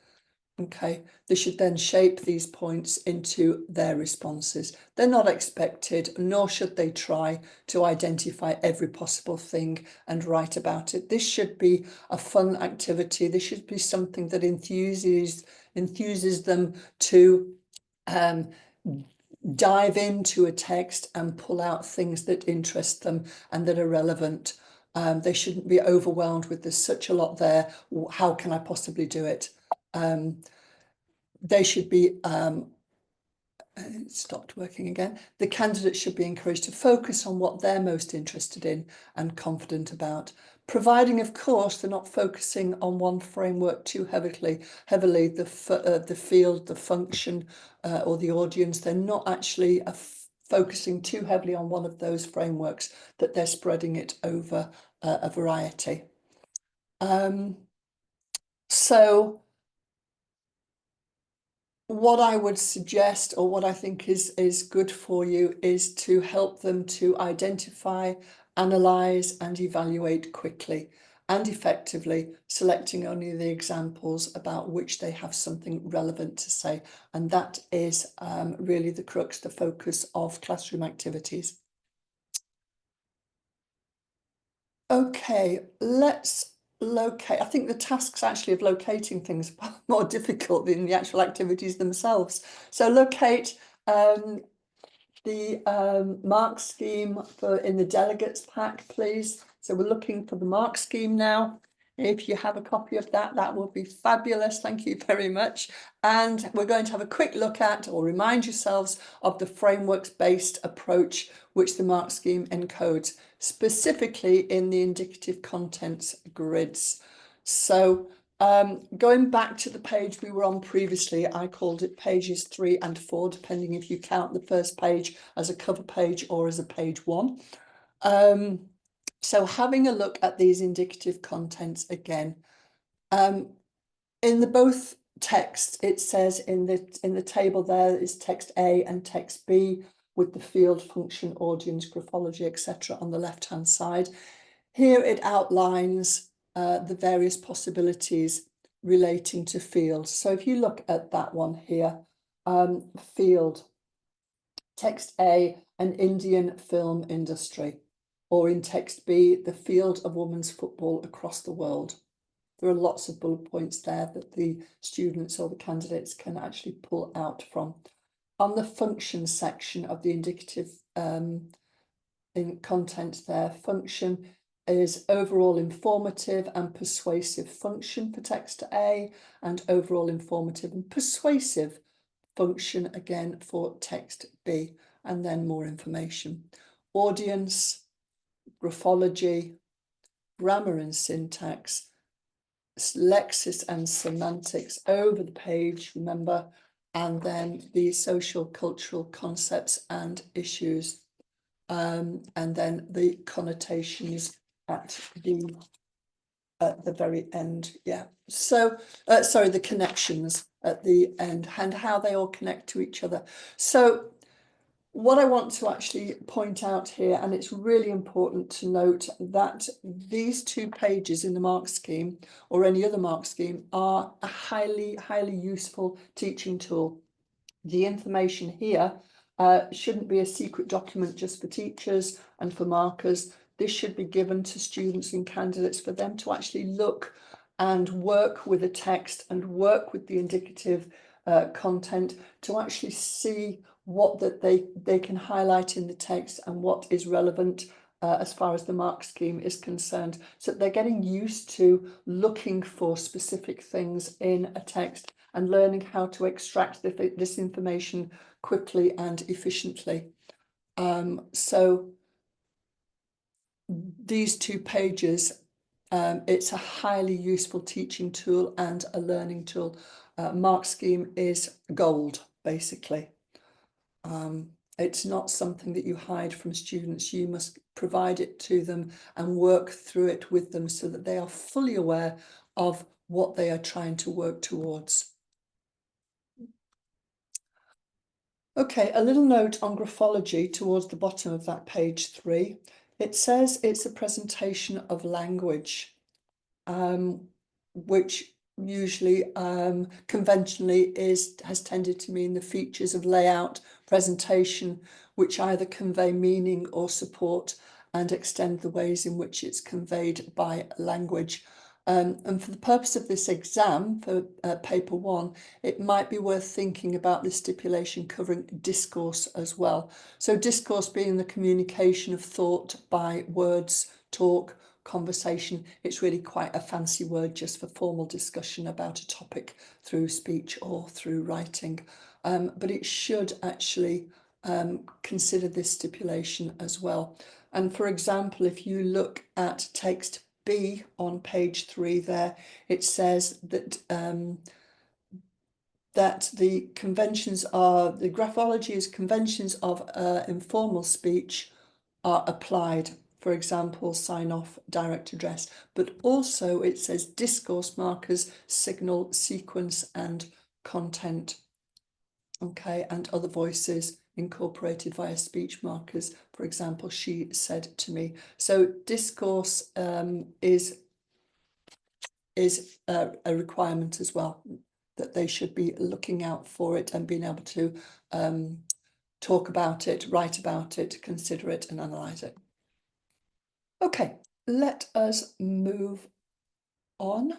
Okay, they should then shape these points into their responses. They're not expected, nor should they try to identify every possible thing and write about it. This should be a fun activity. This should be something that enthuses them to dive into a text and pull out things that interest them and that are relevant. They shouldn't be overwhelmed with there's such a lot there. How can I possibly do it? They should be, it stopped working again. The candidates should be encouraged to focus on what they're most interested in and confident about, providing, of course, they're not focusing on one framework too heavily, the field, the function, or the audience. They're not actually focusing too heavily on one of those frameworks, that they're spreading it over a variety. So what I would suggest, or what I think is good for you, is to help them to identify, analyse and evaluate quickly and effectively, selecting only the examples about which they have something relevant to say. And that is really the crux, the focus of classroom activities. Okay, let's locate. I think the tasks actually of locating things are more difficult than the actual activities themselves. So locate the mark scheme in the delegates pack, please. So we're looking for the mark scheme now. If you have a copy of that, that would be fabulous. Thank you very much. And we're going to have a quick look at, or remind yourselves of, the frameworks-based approach which the mark scheme encodes, specifically in the indicative contents grids. So going back to the page we were on previously, I called it pages 3 and 4, depending if you count the first page as a cover page or as a page 1. So having a look at these indicative contents again, in the both texts, it says in the table there is text A and text B with the field, function, audience, graphology, etc. on the left-hand side. Here it outlines the various possibilities relating to fields. So if you look at that one here, field, text A, an Indian film industry, or in text B, the field of women's football across the world. There are lots of bullet points there that the students or the candidates can actually pull out from. On the function section of the indicative in content there, function is overall informative and persuasive function for text A, and overall informative and persuasive function again for text B, and then more information. Audience, graphology, grammar and syntax, lexis and semantics over the page, remember, and then the social cultural concepts and issues, and then the connotations at the very end. Yeah, so sorry, the connections at the end and how they all connect to each other. So what I want to actually point out here, and it's really important to note that these 2 pages in the mark scheme or any other mark scheme are a highly useful teaching tool. The information here shouldn't be a secret document just for teachers and for markers. This should be given to students and candidates for them to actually look and work with a text and work with the indicative content to actually see what that they can highlight in the text and what is relevant as far as the mark scheme is concerned, so that they're getting used to looking for specific things in a text and learning how to extract this information quickly and efficiently. So these 2 pages, it's a highly useful teaching tool and a learning tool. Mark scheme is gold, basically. It's not something that you hide from students. You must provide it to them and work through it with them so that they are fully aware of what they are trying to work towards. Okay, a little note on graphology towards the bottom of that page 3. It says it's a presentation of language, which usually conventionally has tended to mean the features of layout, presentation, which either convey meaning or support and extend the ways in which it's conveyed by language. And for the purpose of this exam, for paper 1, it might be worth thinking about this stipulation covering discourse as well. So discourse being the communication of thought by words, talk, conversation. It's really quite a fancy word just for formal discussion about a topic through speech or through writing. But it should actually consider this stipulation as well. And for example, if you look at text B on page 3 there, it says that that the conventions are, the graphology is conventions of informal speech are applied. For example, sign off, direct address, but also it says discourse markers, signal, sequence, and content. Okay, and other voices incorporated via speech markers. For example, she said to me. So discourse is a requirement as well, that they should be looking out for it and being able to talk about it, write about it, consider it and analyse it. Okay, let us move on.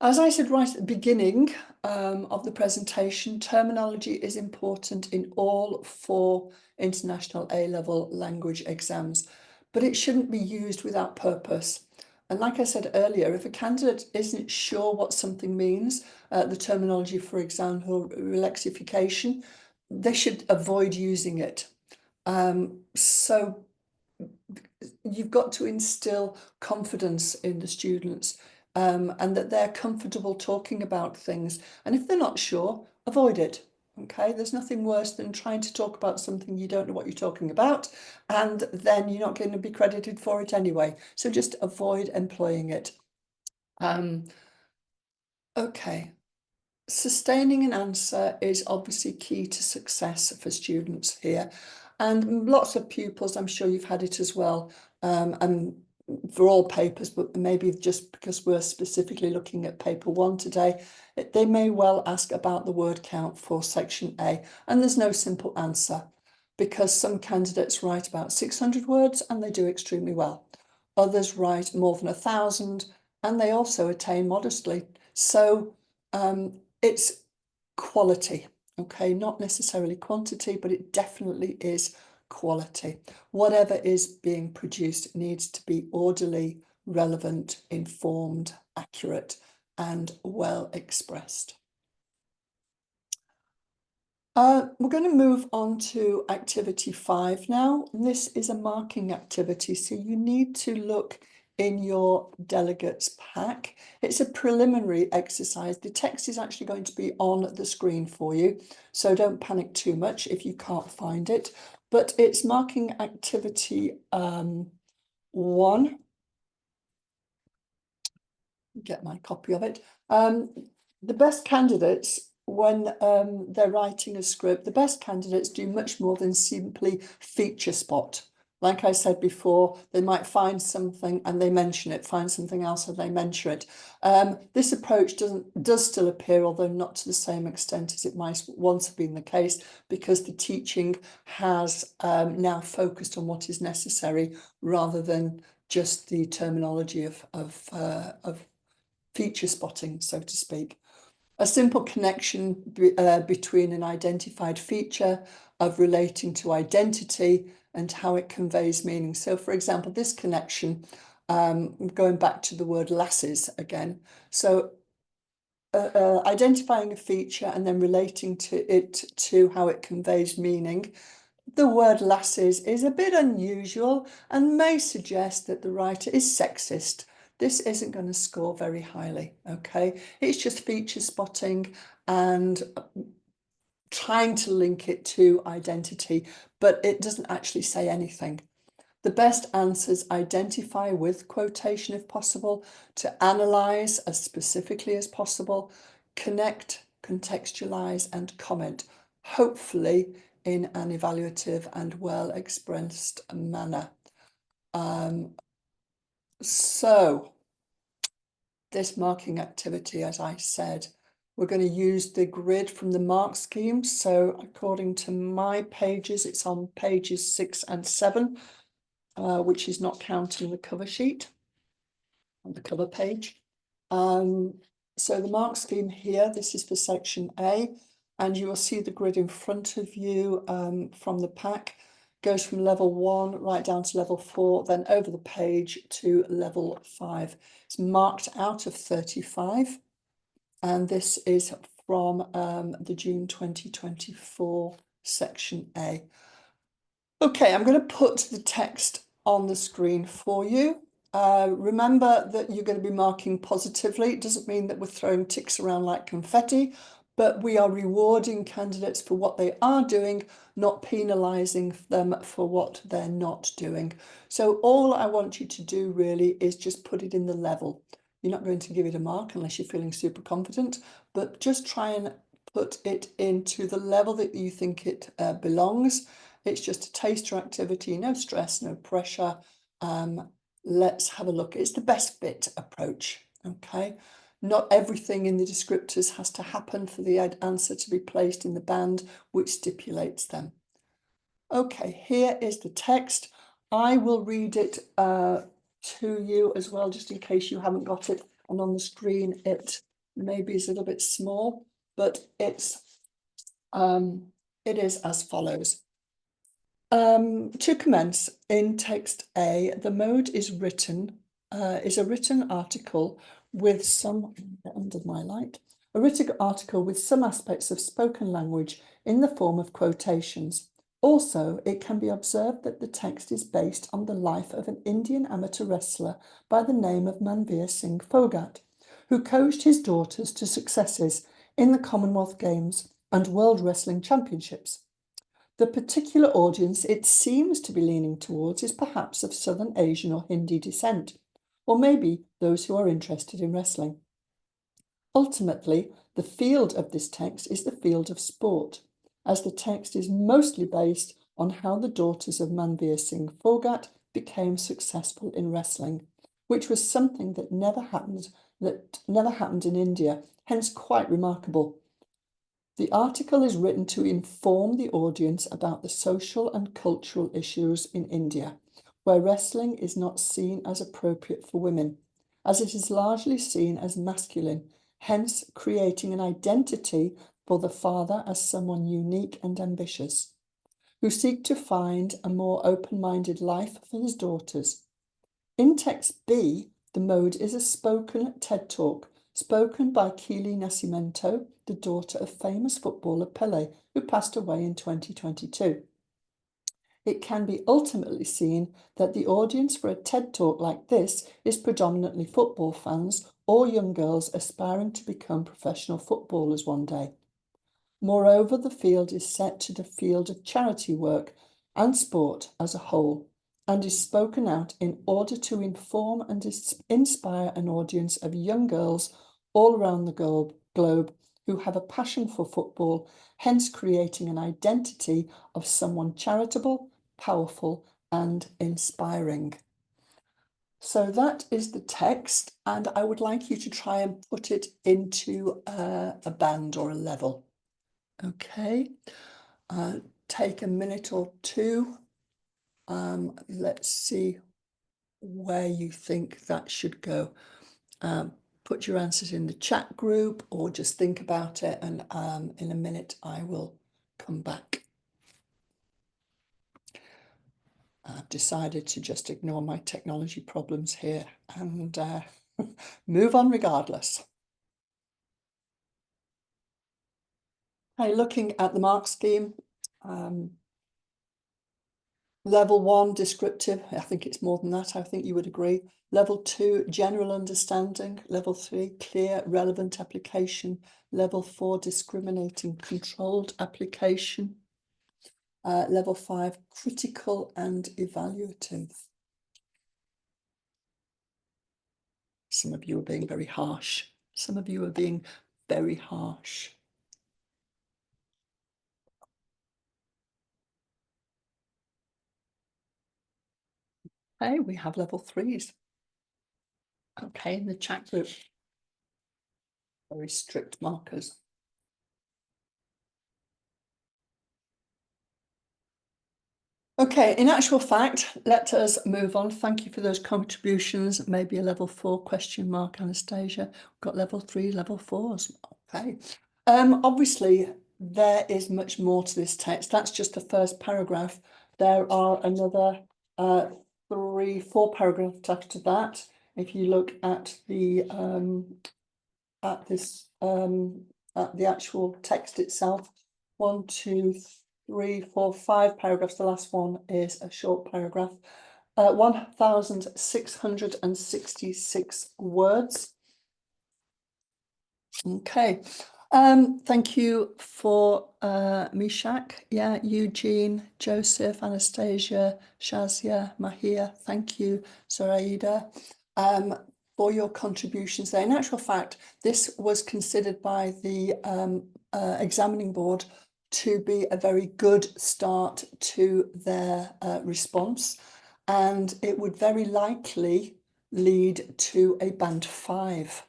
As I said right at the beginning of the presentation, terminology is important in all 4 international A-level language exams, but it shouldn't be used without purpose. And like I said earlier, if a candidate isn't sure what something means, the terminology, for example, lexification, they should avoid using it. So you've got to instill confidence in the students and that they're comfortable talking about things. And if they're not sure, avoid it. Okay, there's nothing worse than trying to talk about something you don't know what you're talking about, and then you're not going to be credited for it anyway. So just avoid employing it. Okay. Sustaining an answer is obviously key to success for students here, and lots of pupils, I'm sure you've had it as well, and for all papers, but maybe just because we're specifically looking at paper 1 today, they may well ask about the word count for section A, and there's no simple answer because some candidates write about 600 words and they do extremely well. Others write more than 1,000 and they also attain modestly. So it's quality, okay, not necessarily quantity, but it definitely is quality. Whatever is being produced needs to be orderly, relevant, informed, accurate, and well expressed. We're going to move on to activity 5 now. This is a marking activity, so you need to look in your delegates pack. It's a preliminary exercise. The text is actually going to be on the screen for you, so don't panic too much if you can't find it. But it's marking activity 1. Get my copy of it. The best candidates, when they're writing a script, the best candidates do much more than simply feature spot. Like I said before, they might find something and they mention it, find something else and they mention it. This approach does still appear, although not to the same extent as it might once have been the case, because the teaching has now focused on what is necessary rather than just the terminology of feature spotting, so to speak. A simple connection between an identified feature of relating to identity and how it conveys meaning. So, for example, this connection, going back to the word lasses again. So, identifying a feature and then relating to it to how it conveys meaning. The word lasses is a bit unusual and may suggest that the writer is sexist. This isn't going to score very highly, okay? It's just feature spotting and trying to link it to identity, but it doesn't actually say anything. The best answers identify with quotation if possible, to analyse as specifically as possible, connect, contextualise and comment, hopefully in an evaluative and well expressed manner. So this marking activity, as I said, we're going to use the grid from the mark scheme. So according to my pages, it's on pages 6 and 7. Which is not counting the cover sheet on the cover page. So the mark scheme here, this is for section A, and you will see the grid in front of you from the pack, goes from level 1 right down to level 4, then over the page to level 5. It's marked out of 35, and this is from the June 2024 section A. Okay, I'm going to put the text on the screen for you. Remember that you're going to be marking positively. It doesn't mean that we're throwing ticks around like confetti, but we are rewarding candidates for what they are doing, not penalising them for what they're not doing. So all I want you to do really is just put it in the level. You're not going to give it a mark unless you're feeling super confident, but just try and put it into the level that you think it belongs. It's just a taster activity, no stress, no pressure. Let's have a look. It's the best fit approach, okay? Not everything in the descriptors has to happen for the answer to be placed in the band which stipulates them. Okay, here is the text. I will read it to you as well, just in case you haven't got it. And on the screen, it maybe is a little bit small, but it is as follows. To commence, in text A, the mode is a written article with some, under my light, a written article with some aspects of spoken language in the form of quotations. Also, it can be observed that the text is based on the life of an Indian amateur wrestler by the name of Manveer Singh Phogat, who coached his daughters to successes in the Commonwealth Games and World Wrestling Championships. The particular audience it seems to be leaning towards is perhaps of Southern Asian or Hindi descent, or maybe those who are interested in wrestling. Ultimately, the field of this text is the field of sport, as the text is mostly based on how the daughters of Manveer Singh Phogat became successful in wrestling, which was something that never happened in India, hence quite remarkable. The article is written to inform the audience about the social and cultural issues in India, where wrestling is not seen as appropriate for women, as it is largely seen as masculine, hence creating an identity for the father as someone unique and ambitious, who seek to find a more open-minded life for his daughters. In text B, the mode is a spoken TED Talk, spoken by Keely Nascimento, the daughter of famous footballer Pelé, who passed away in 2022. It can be ultimately seen that the audience for a TED Talk like this is predominantly football fans or young girls aspiring to become professional footballers one day. Moreover, the field is set to the field of charity work and sport as a whole, and is spoken out in order to inform and inspire an audience of young girls all around the globe who have a passion for football, hence creating an identity of someone charitable, powerful, and inspiring. So that is the text, and I would like you to try and put it into a band or a level. Okay, take a minute or two. Let's see where you think that should go. Put your answers in the chat group or just think about it, and in a minute I will come back. I've decided to just ignore my technology problems here and move on regardless. Okay, looking at the mark scheme, Level 1, descriptive. I think it's more than that. I think you would agree. Level 2, general understanding. Level 3, clear, relevant application. Level 4, discriminating, controlled application. Level 5, critical and evaluative. Some of you are being very harsh. Some of you are being very harsh. Okay, we have level 3s. Okay, in the chat group. Very strict markers. Okay, in actual fact, let us move on. Thank you for those contributions. Maybe a level 4 question mark, Anastasia. We've got level 3, level 4s. Okay. Obviously, there is much more to this text. That's just the first paragraph. There are another 3, 4 paragraphs after that. If you look at the at the actual text itself, 1, 2, 3, 4, 5 paragraphs. The last one is a short paragraph. 1,666 words. Okay. Thank you for Mishak. Yeah, Eugene, Joseph, Anastasia, Shazia, Mahia. Thank you, Zoraida, for your contributions there. In actual fact, this was considered by the examining board to be a very good start to their response, and it would very likely lead to a band 5.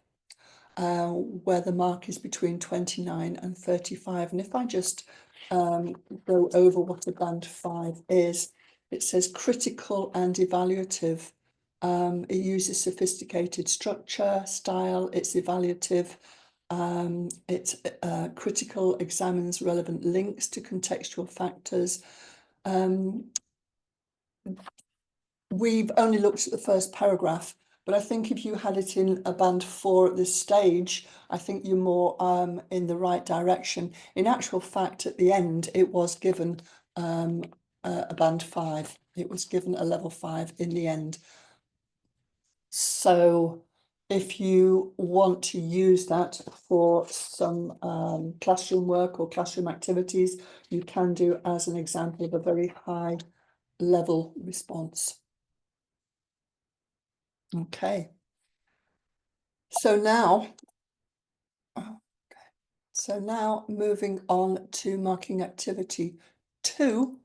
Where the mark is between 29 and 35. And if I just go over what a band 5 is, it says critical and evaluative. It uses sophisticated structure, style, it's evaluative. It's critical, examines relevant links to contextual factors. We've only looked at the first paragraph, but I think if you had it in a band 4 at this stage, I think you're more in the right direction. In actual fact, at the end, it was given a band 5. It was given a level 5 in the end. So if you want to use that for some classroom work or classroom activities, you can do as an example of a very high level response. Okay. So now moving on to marking activity 2.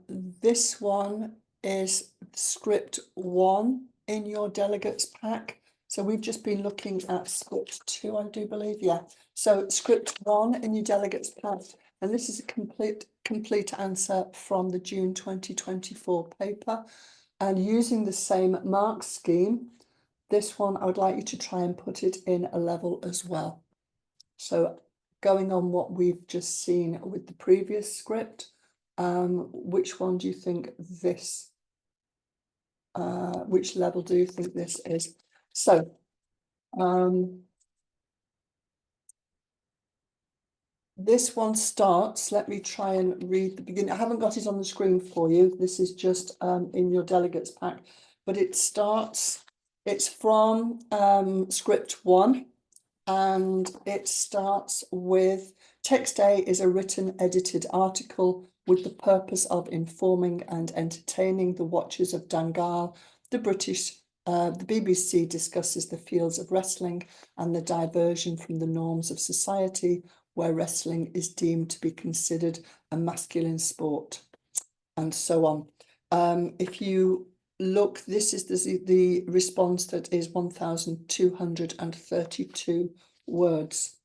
This one is script 1 in your delegates pack. So we've just been looking at script 2, I do believe. Yeah. So script 1 in your delegates pack, and this is a complete answer from the June 2024 paper. And using the same mark scheme, this one I would like you to try and put it in a level as well. So going on what we've just seen with the previous script, which one do you think this, which level do you think this is? So, this one starts, let me try and read the beginning. I haven't got it on the screen for you. This is just in your delegates pack, but it starts, it's from script 1. And it starts with text A is a written edited article with the purpose of informing and entertaining the watchers of Dangal. The BBC discusses the fields of wrestling and the diversion from the norms of society where wrestling is deemed to be considered a masculine sport, and so on. If you look, this is the response that is 1,232 words.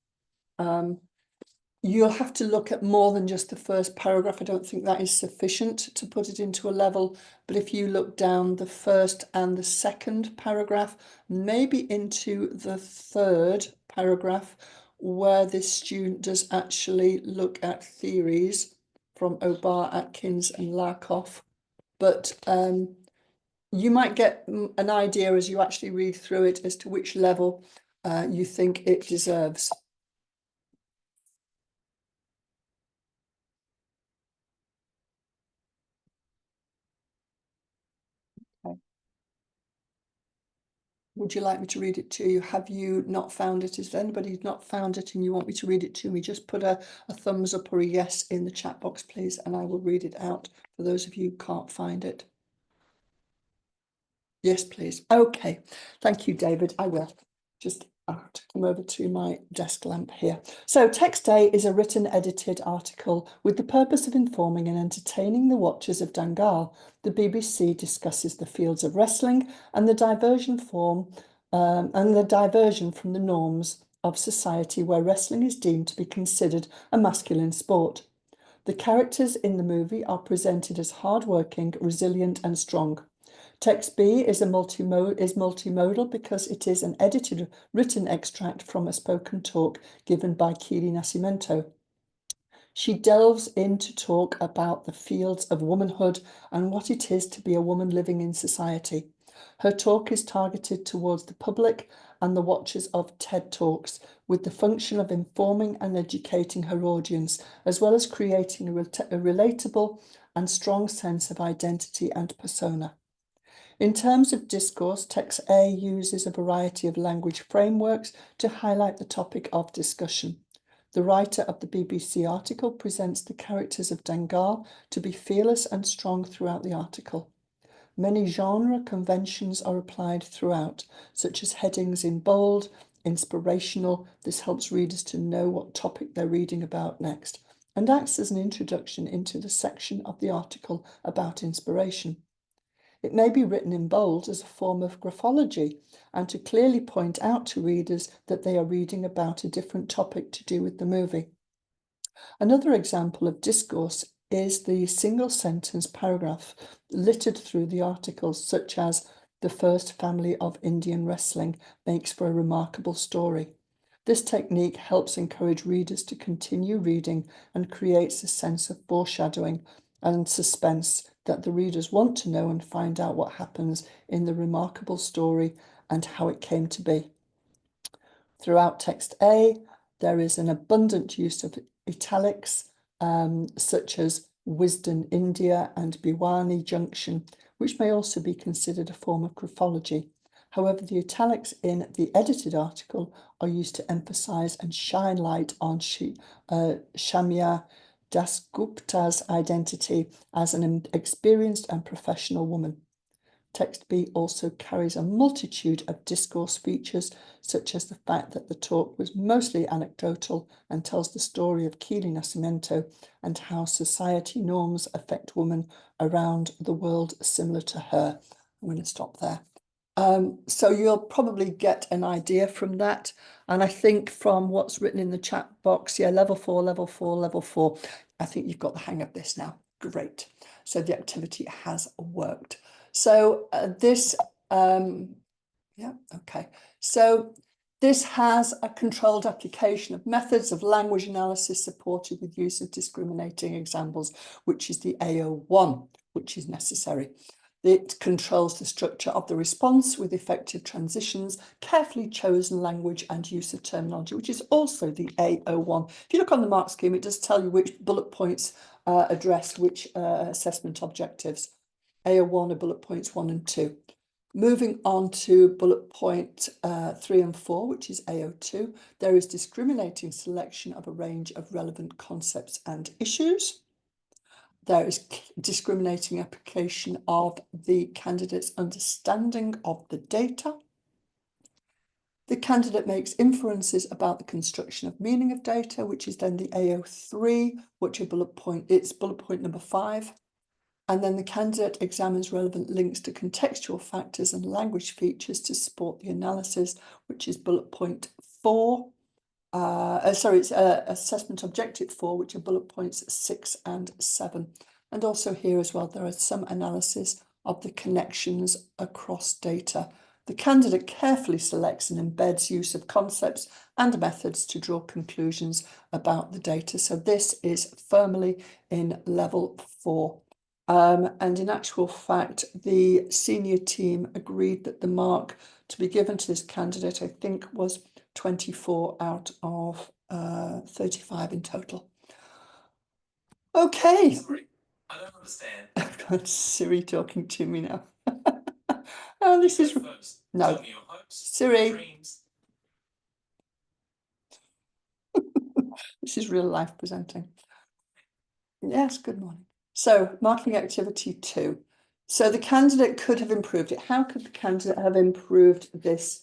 You'll have to look at more than just the first paragraph. I don't think that is sufficient to put it into a level, but if you look down the first and the second paragraph, maybe into the third paragraph, where this student does actually look at theories from Obar, Atkins and Larkoff, but you might get an idea as you actually read through it as to which level you think it deserves. would you like me to read it to you? Have you not found it? Is there anybody who's not found it and you want me to read it to me? Just put a thumbs up or a yes in the chat box, please, and I will read it out for those of you who can't find it. Yes, please. Okay. Thank you, David. I will. Just to come over to my desk lamp here. So Text A is a written edited article with the purpose of informing and entertaining the watchers of Dangal. The BBC discusses the fields of wrestling and the diversion from the norms of society where wrestling is deemed to be considered a masculine sport. The characters in the movie are presented as hardworking, resilient and strong. Text B is multimodal because it is an edited written extract from a spoken talk given by Keely Nascimento. She delves in to talk about the fields of womanhood and what it is to be a woman living in society. Her talk is targeted towards the public and the watchers of TED Talks, with the function of informing and educating her audience, as well as creating a relatable and strong sense of identity and persona. In terms of discourse, Text A uses a variety of language frameworks to highlight the topic of discussion. The writer of the BBC article presents the characters of Dangal to be fearless and strong throughout the article. Many genre conventions are applied throughout, such as headings in bold, inspirational. This helps readers to know what topic they're reading about next, and acts as an introduction into the section of the article about inspiration. It may be written in bold as a form of graphology and to clearly point out to readers that they are reading about a different topic to do with the movie. Another example of discourse is the single sentence paragraph littered through the articles, such as "The first family of Indian wrestling makes for a remarkable story." This technique helps encourage readers to continue reading and creates a sense of foreshadowing and suspense that the readers want to know and find out what happens in the remarkable story and how it came to be. Throughout Text A, there is an abundant use of italics, such as Wisden India and Bhiwani Junction, which may also be considered a form of graphology. However, the italics in the edited article are used to emphasize and shine light on Shamya Dasgupta's identity as an experienced and professional woman. Text B also carries a multitude of discourse features, such as the fact that the talk was mostly anecdotal and tells the story of Keely Nascimento and how society norms affect women around the world similar to her. I'm going to stop there. So you'll probably get an idea from that. And I think from what's written in the chat box, yeah, level 4, level 4, level 4. I think you've got the hang of this now. Great. So the activity has worked. So yeah, okay. So this has a controlled application of methods of language analysis supported with use of discriminating examples, which is the AO1, which is necessary. It controls the structure of the response with effective transitions, carefully chosen language and use of terminology, which is also the AO1. If you look on the mark scheme, it does tell you which bullet points address which assessment objectives. AO1 are bullet points 1 and 2. Moving on to bullet point 3 and 4, which is AO2, there is discriminating selection of a range of relevant concepts and issues. There is discriminating application of the candidate's understanding of the data. The candidate makes inferences about the construction of meaning of data, which is then the AO3, which are bullet point number 5. And then the candidate examines relevant links to contextual factors and language features to support the analysis, which is bullet point 4. It's assessment objective 4, which are bullet points 6 and 7. And also here as well, there are some analysis of the connections across data. The candidate carefully selects and embeds use of concepts and methods to draw conclusions about the data. So this is firmly in level 4. And in actual fact, the senior team agreed that the mark to be given to this candidate, I think, was 24 out of 35 in total. Okay. Sorry, I don't understand. I've got Siri talking to me now. Oh, this is no. Siri. This is real life presenting. Yes, good morning. So, marking activity 2. So the candidate could have improved it. How could the candidate have improved this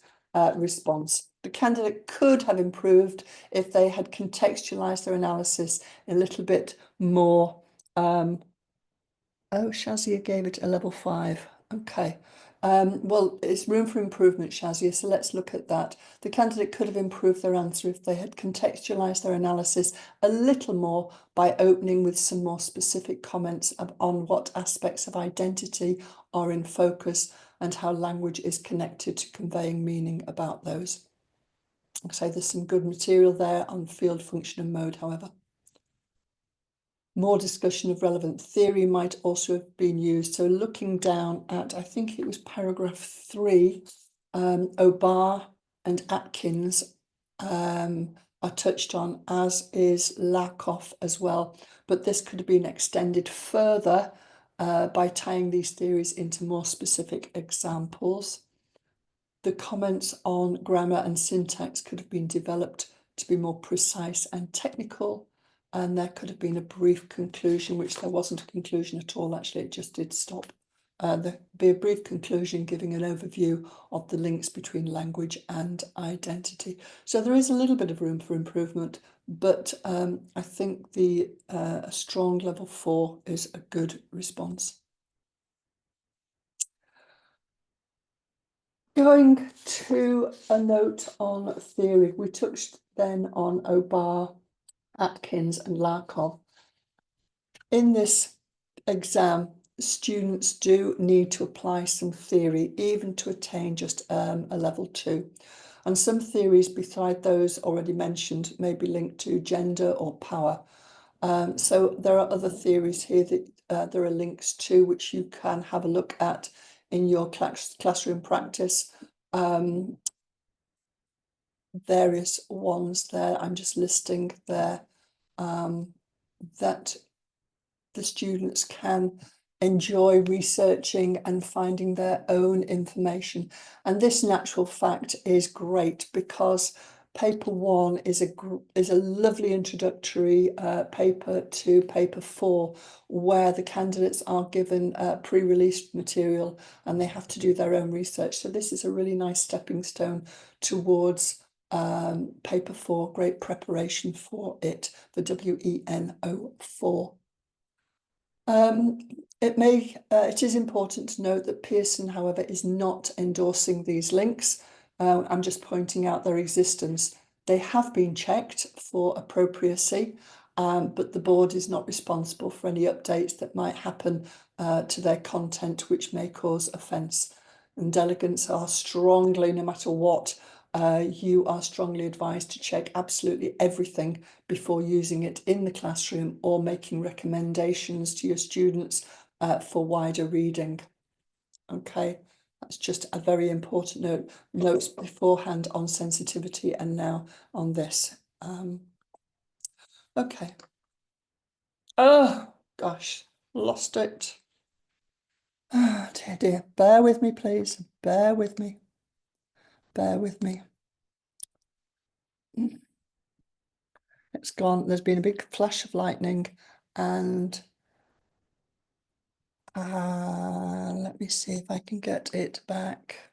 response? The candidate could have improved if they had contextualized their analysis a little bit more. Oh, Shazia gave it a level 5. Okay. Well, it's room for improvement, Shazia, so let's look at that. The candidate could have improved their answer if they had contextualised their analysis a little more by opening with some more specific comments on what aspects of identity are in focus and how language is connected to conveying meaning about those. So there's some good material there on field, function and mode, however. More discussion of relevant theory might also have been used. So looking down at, I think it was paragraph 3, O'Barr and Atkins are touched on, as is Lakoff as well. But this could have been extended further by tying these theories into more specific examples. The comments on grammar and syntax could have been developed to be more precise and technical. And there could have been a brief conclusion, which there wasn't a conclusion at all, actually, it just did stop. There'd be a brief conclusion giving an overview of the links between language and identity. So there is a little bit of room for improvement, but I think the a strong level 4 is a good response. Going to a note on theory, we touched then on O'Barr, Atkins and Lakoff. In this exam, students do need to apply some theory, even to attain just a level 2. And some theories beside those already mentioned may be linked to gender or power. So there are other theories here that there are links to, which you can have a look at in your classroom practice. Various ones there, I'm just listing there, that the students can enjoy researching and finding their own information. And this natural fact is great because paper 1 is a lovely introductory paper to paper 4, where the candidates are given pre-released material and they have to do their own research. So this is a really nice stepping stone towards paper 4, great preparation for it, the WENO4. It is important to note that Pearson, however, is not endorsing these links. I'm just pointing out their existence. They have been checked for appropriacy, but the board is not responsible for any updates that might happen to their content, which may cause offence. And delegates are strongly, no matter what, you are strongly advised to check absolutely everything before using it in the classroom or making recommendations to your students for wider reading. Okay, that's just a very important note. Notes beforehand on sensitivity and now on this. Okay. Oh, gosh, lost it. Oh, dear, dear. Bear with me, please. Bear with me. Bear with me. It's gone. There's been a big flash of lightning and let me see if I can get it back.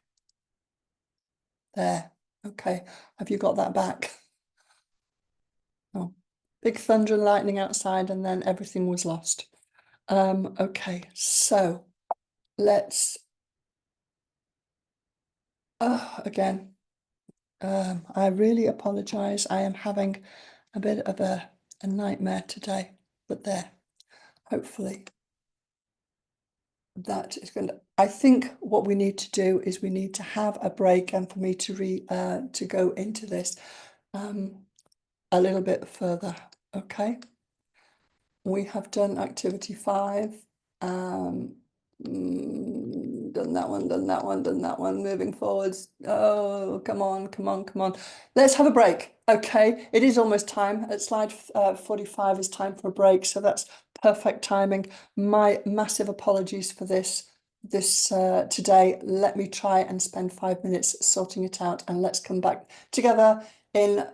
There. Okay. Have you got that back? Oh, big thunder and lightning outside and then everything was lost. Okay, so let's again. I really apologize. I am having a bit of a nightmare today, but there, hopefully that is going to, I think what we need to do is we need to have a break and for me to go into this a little bit further. Okay. We have done activity 5. Done that one, done that one, done that one, moving forwards. Oh, come on, come on, come on. Let's have a break. Okay, it is almost time. At slide 45 is time for a break, so that's perfect timing. My massive apologies for this. this today. Let me try and spend 5 minutes sorting it out, and let's come back together in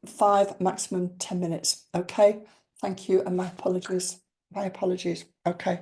5, maximum 10 minutes. Okay, thank you, and my apologies. My apologies. Okay.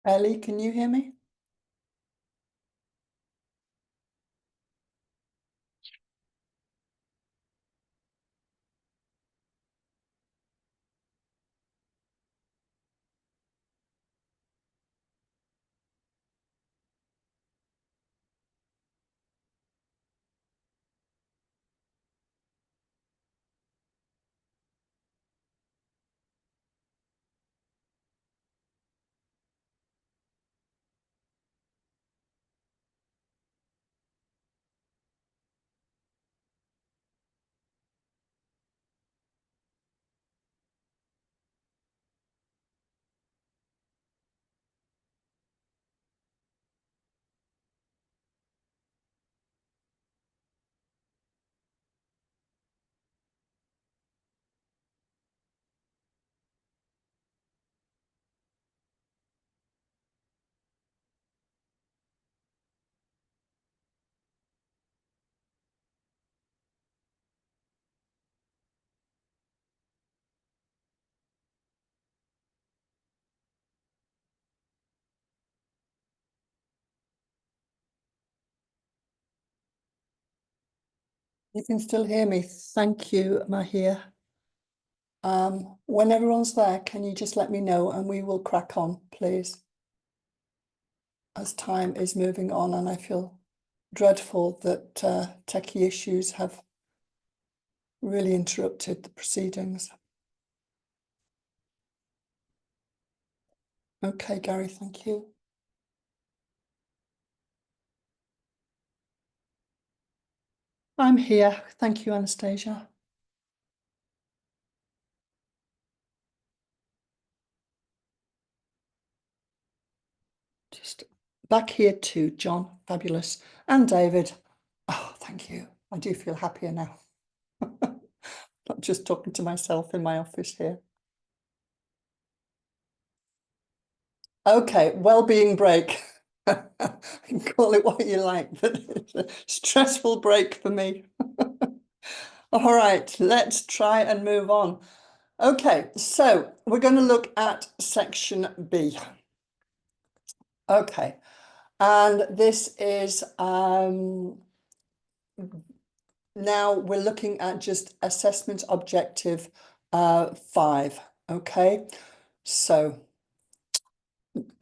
Ellie, can you hear me? You can still hear me. Thank you, Mahir. When everyone's there, can you just let me know and we will crack on, please? As time is moving on and I feel dreadful that techie issues have really interrupted the proceedings. Okay, Gary, thank you. I'm here. Thank you, Anastasia. Just back here too, John. Fabulous. And David. Oh, thank you. I do feel happier now. Not just talking to myself in my office here. Okay, well-being break. You can call it what you like, but it's a stressful break for me. All right, let's try and move on. Okay, so we're going to look at section B. Okay, and this is now we're looking at just assessment objective 5. Okay, so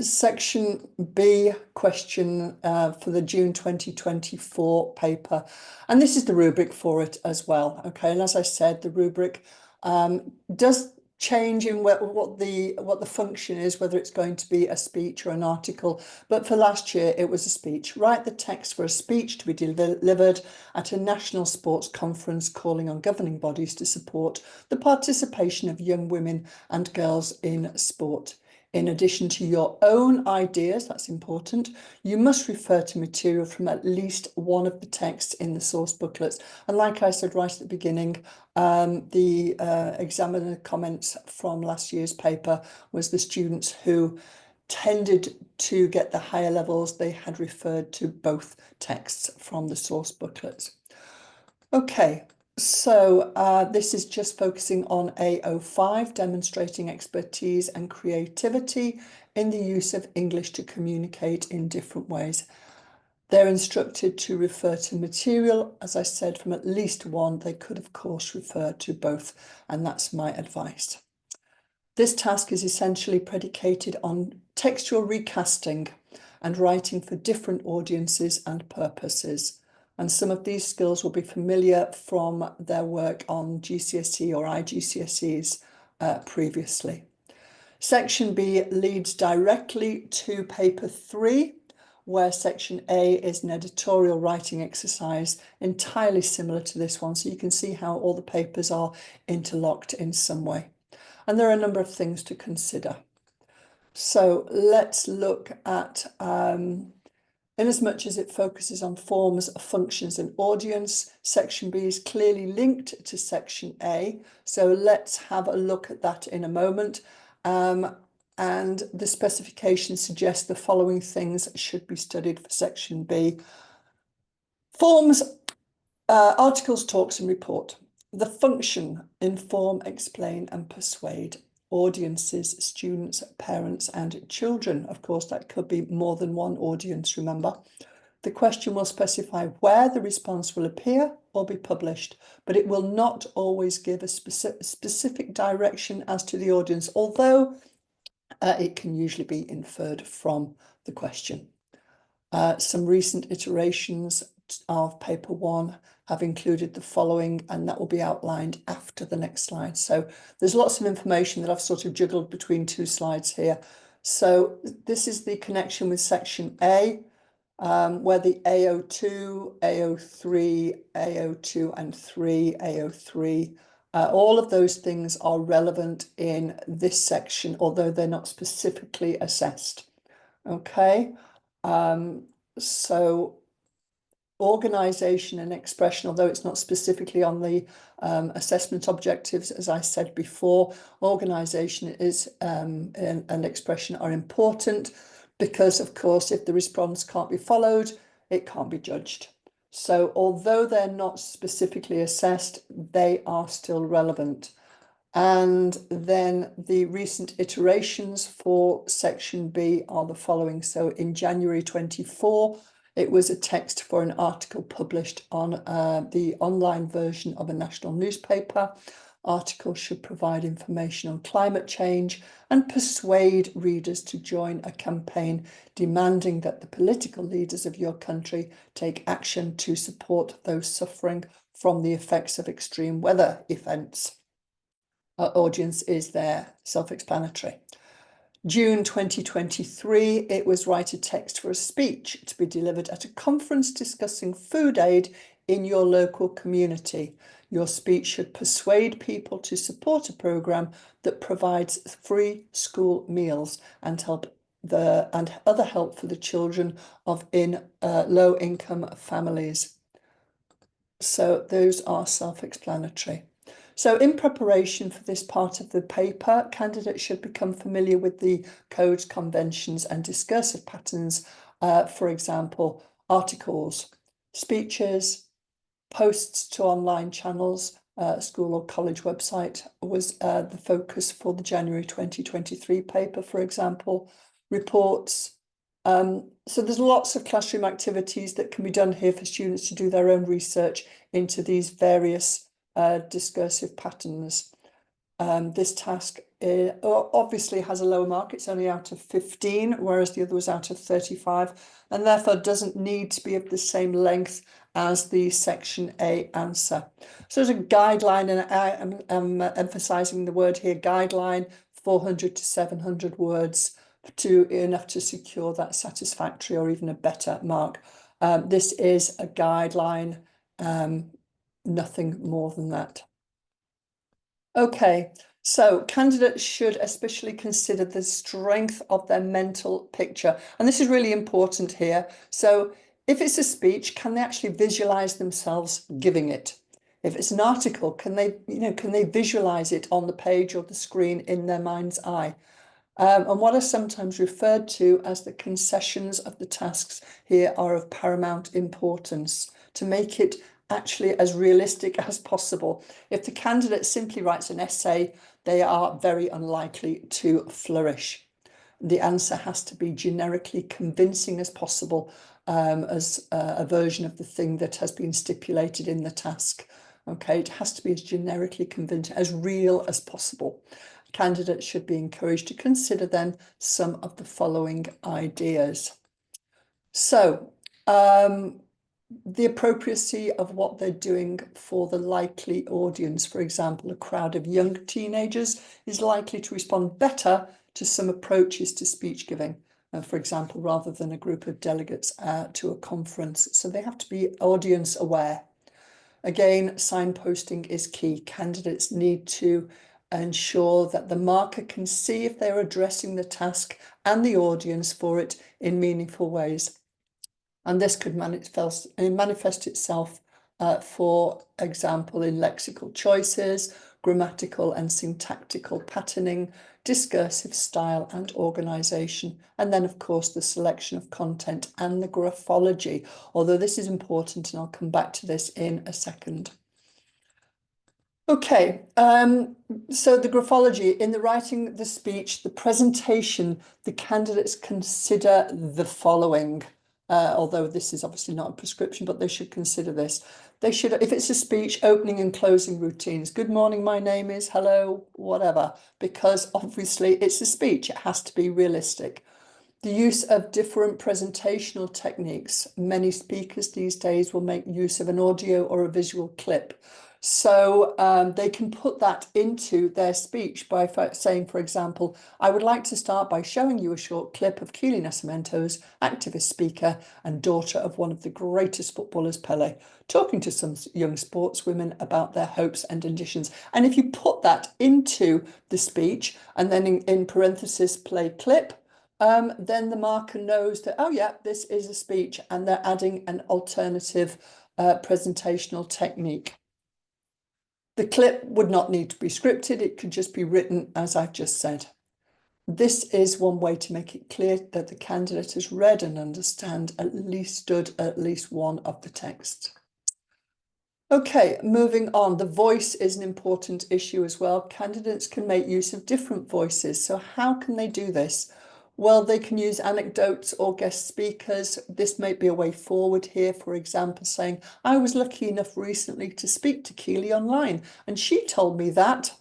section B question for the June 2024 paper, and this is the rubric for it as well. Okay, and as I said, the rubric does change in what the function is, whether it's going to be a speech or an article, but for last year it was a speech. Write the text for a speech to be delivered at a national sports conference calling on governing bodies to support the participation of young women and girls in sport. In addition to your own ideas, that's important, you must refer to material from at least one of the texts in the source booklets. And like I said right at the beginning, the examiner comments from last year's paper was the students who tended to get the higher levels, they had referred to both texts from the source booklets. Okay, so this is just focusing on A05, demonstrating expertise and creativity in the use of English to communicate in different ways. They're instructed to refer to material, as I said, from at least one. They could, of course, refer to both, and that's my advice. This task is essentially predicated on textual recasting and writing for different audiences and purposes. And some of these skills will be familiar from their work on GCSE or IGCSEs previously. Section B leads directly to paper 3, where section A is an editorial writing exercise entirely similar to this one. So you can see how all the papers are interlocked in some way. And there are a number of things to consider. So let's look at, in as much as it focuses on forms, functions and audience, section B is clearly linked to section A. So let's have a look at that in a moment. And the specification suggests the following things should be studied for section B. Forms, articles, talks and report. The function, inform, explain and persuade. audiences, students, parents, and children. Of course, that could be more than one audience, remember. The question will specify where the response will appear or be published, but it will not always give a specific direction as to the audience, although it can usually be inferred from the question. Some recent iterations of paper 1 have included the following, and that will be outlined after the next slide. So there's lots of information that I've sort of juggled between 2 slides here. So this is the connection with section A, where the AO2, AO3, AO2 and 3, AO3, all of those things are relevant in this section, although they're not specifically assessed. Okay, so organisation and expression, although it's not specifically on the assessment objectives, as I said before, organisation is and expression are important because, of course, if the response can't be followed, it can't be judged. So although they're not specifically assessed, they are still relevant. And then the recent iterations for section B are the following. So in January 24, it was a text for an article published on the online version of a national newspaper. Articles should provide information on climate change and persuade readers to join a campaign demanding that the political leaders of your country take action to support those suffering from the effects of extreme weather events. Our audience is there, self-explanatory. June 2023, it was write a text for a speech to be delivered at a conference discussing food aid in your local community. Your speech should persuade people to support a programme that provides free school meals and other help for the children of low-income families. So those are self-explanatory. So in preparation for this part of the paper, candidates should become familiar with the codes, conventions and discursive patterns. For example, articles, speeches, posts to online channels, school or college website was the focus for the January 2023 paper, for example, reports. So there's lots of classroom activities that can be done here for students to do their own research into these various discursive patterns. This task obviously has a lower mark. It's only out of 15, whereas the other was out of 35, and therefore doesn't need to be of the same length as the section A answer. So as a guideline, and I'm emphasising the word here, guideline, 400 to 700 words, enough to secure that satisfactory or even a better mark. This is a guideline, nothing more than that. Okay, so candidates should especially consider the strength of their mental picture. And this is really important here. So if it's a speech, can they actually visualize themselves giving it? If it's an article, can they visualize it on the page or the screen in their mind's eye? And what are sometimes referred to as the concessions of the tasks here are of paramount importance to make it actually as realistic as possible. If the candidate simply writes an essay, they are very unlikely to flourish. The answer has to be generically convincing as possible, as a version of the thing that has been stipulated in the task. Okay, it has to be as generically convincing, as real as possible. Candidates should be encouraged to consider then some of the following ideas. So, the appropriacy of what they're doing for the likely audience. For example, a crowd of young teenagers is likely to respond better to some approaches to speech giving, for example, rather than a group of delegates to a conference. So they have to be audience aware. Again, signposting is key. Candidates need to ensure that the marker can see if they're addressing the task and the audience for it in meaningful ways. And this could manifest itself, for example, in lexical choices, grammatical and syntactical patterning, discursive style and organisation, and then, of course, the selection of content and the graphology, although this is important and I'll come back to this in a second. Okay, so the graphology, in the writing, the speech, the presentation, the candidates consider the following, although this is obviously not a prescription, but they should consider this. They should, if it's a speech, opening and closing routines. Good morning, my name is, hello, whatever, because obviously it's a speech, it has to be realistic. The use of different presentational techniques. Many speakers these days will make use of an audio or a visual clip. So they can put that into their speech by saying, for example, I would like to start by showing you a short clip of Keely Nascimento's activist speaker and daughter of one of the greatest footballers, Pele, talking to some young sportswomen about their hopes and ambitions. And if you put that into the speech and then in parenthesis, play clip, then the marker knows that, oh yeah, this is a speech, and they're adding an alternative presentational technique. The clip would not need to be scripted. It could just be written as I've just said. This is one way to make it clear that the candidate has read and understood at least one of the texts. Okay, moving on. The voice is an important issue as well. Candidates can make use of different voices. So how can they do this? Well, they can use anecdotes or guest speakers. This may be a way forward here. For example, saying, I was lucky enough recently to speak to Keely online, and she told me that,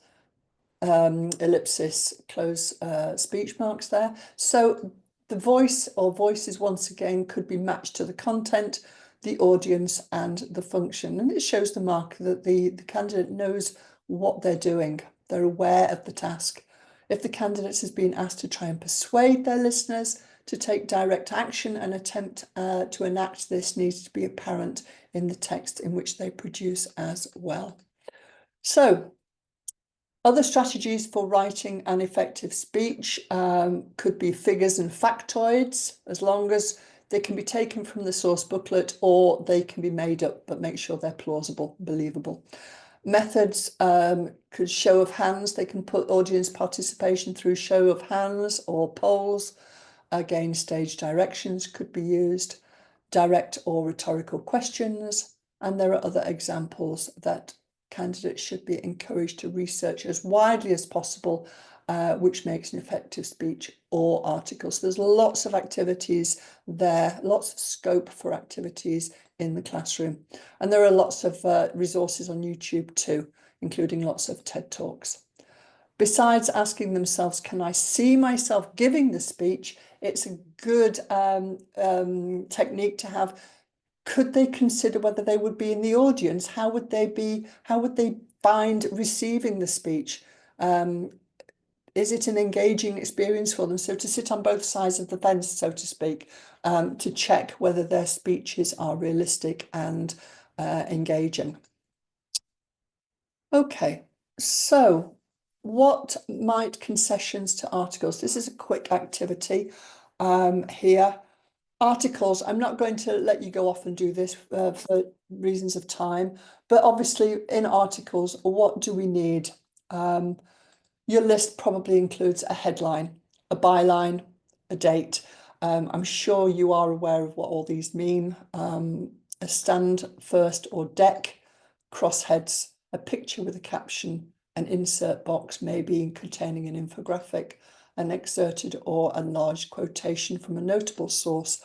ellipsis, close speech marks there. So the voice or voices, once again, could be matched to the content, the audience, and the function. And it shows the marker that the candidate knows what they're doing. They're aware of the task. If the candidate has been asked to try and persuade their listeners to take direct action, and attempt to enact this needs to be apparent in the text in which they produce as well. So, other strategies for writing an effective speech could be figures and factoids, as long as they can be taken from the source booklet, or they can be made up, but make sure they're plausible, believable. Methods could show of hands. They can put audience participation through show of hands or polls. Again, stage directions could be used, direct or rhetorical questions, and there are other examples that candidates should be encouraged to research as widely as possible, which makes an effective speech or article. So there's lots of activities there, lots of scope for activities in the classroom. And there are lots of resources on YouTube too, including lots of TED Talks. Besides asking themselves, can I see myself giving the speech? It's a good technique to have. Could they consider whether they would be in the audience? How would they find receiving the speech? Is it an engaging experience for them? So to sit on both sides of the fence, so to speak, to check whether their speeches are realistic and engaging. Okay, so what might concessions to articles? This is a quick activity here. Articles, I'm not going to let you go off and do this for reasons of time, but obviously in articles, what do we need? Your list probably includes a headline, a byline, a date. I'm sure you are aware of what all these mean. A stand first or deck, crossheads, a picture with a caption, an insert box, maybe containing an infographic, an excerpted or enlarged quotation from a notable source.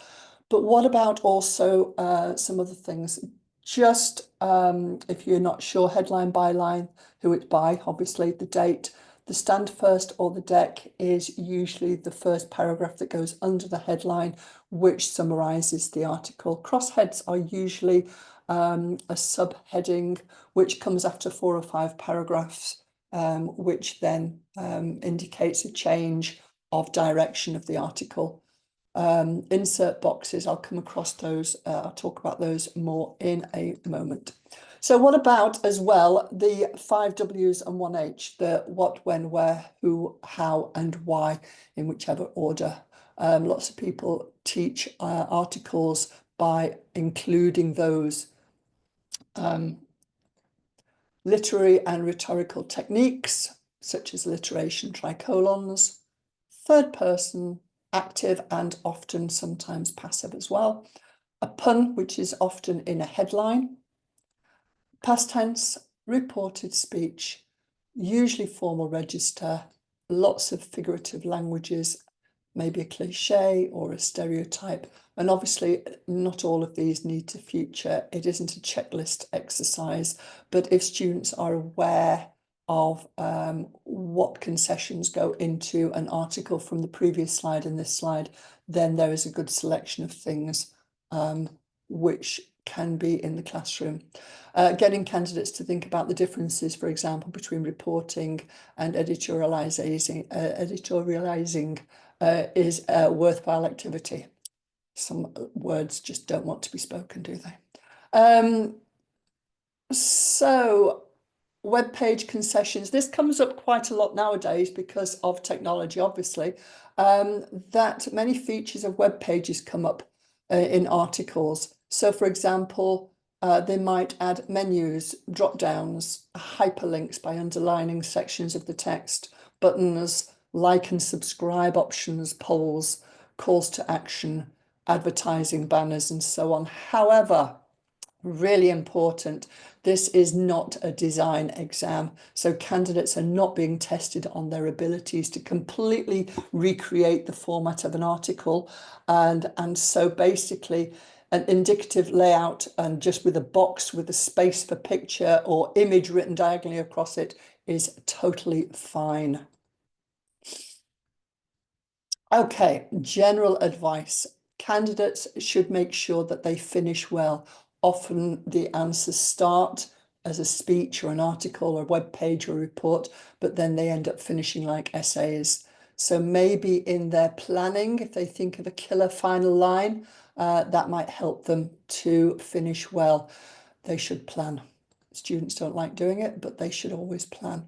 But what about also some other things? Just if you're not sure, headline, byline, who it's by, obviously the date. The stand first or the deck is usually the first paragraph that goes under the headline, which summarises the article. Crossheads are usually a subheading which comes after 4 or 5 paragraphs, which then indicates a change of direction of the article. Insert boxes, I'll come across those, I'll talk about those more in a moment. So what about as well the 5 W's and 1 H, the what, when, where, who, how and why, in whichever order. Lots of people teach articles by including those literary and rhetorical techniques, such as alliteration, tricolons, third person, active and often sometimes passive as well. A pun, which is often in a headline. Past tense, reported speech, usually formal register, lots of figurative languages, maybe a cliche or a stereotype. And obviously not all of these need to feature. It isn't a checklist exercise, but if students are aware of what concessions go into an article from the previous slide and this slide, then there is a good selection of things which can be in the classroom. Getting candidates to think about the differences, for example, between reporting and editorializing is a worthwhile activity. Some words just don't want to be spoken, do they? So web page concessions. This comes up quite a lot nowadays because of technology, obviously, that many features of web pages come up in articles. So, for example, they might add menus, drop downs, hyperlinks by underlining sections of the text, buttons, like and subscribe options, polls, calls to action, advertising banners, and so on. However, really important, this is not a design exam, so candidates are not being tested on their abilities to completely recreate the format of an article, and so basically an indicative layout and just with a box with a space for picture or image written diagonally across it is totally fine. Okay, general advice. Candidates should make sure that they finish well. Often the answers start as a speech or an article or a web page or a report, but then they end up finishing like essays. So maybe in their planning, if they think of a killer final line, that might help them to finish well. They should plan. Students don't like doing it, but they should always plan.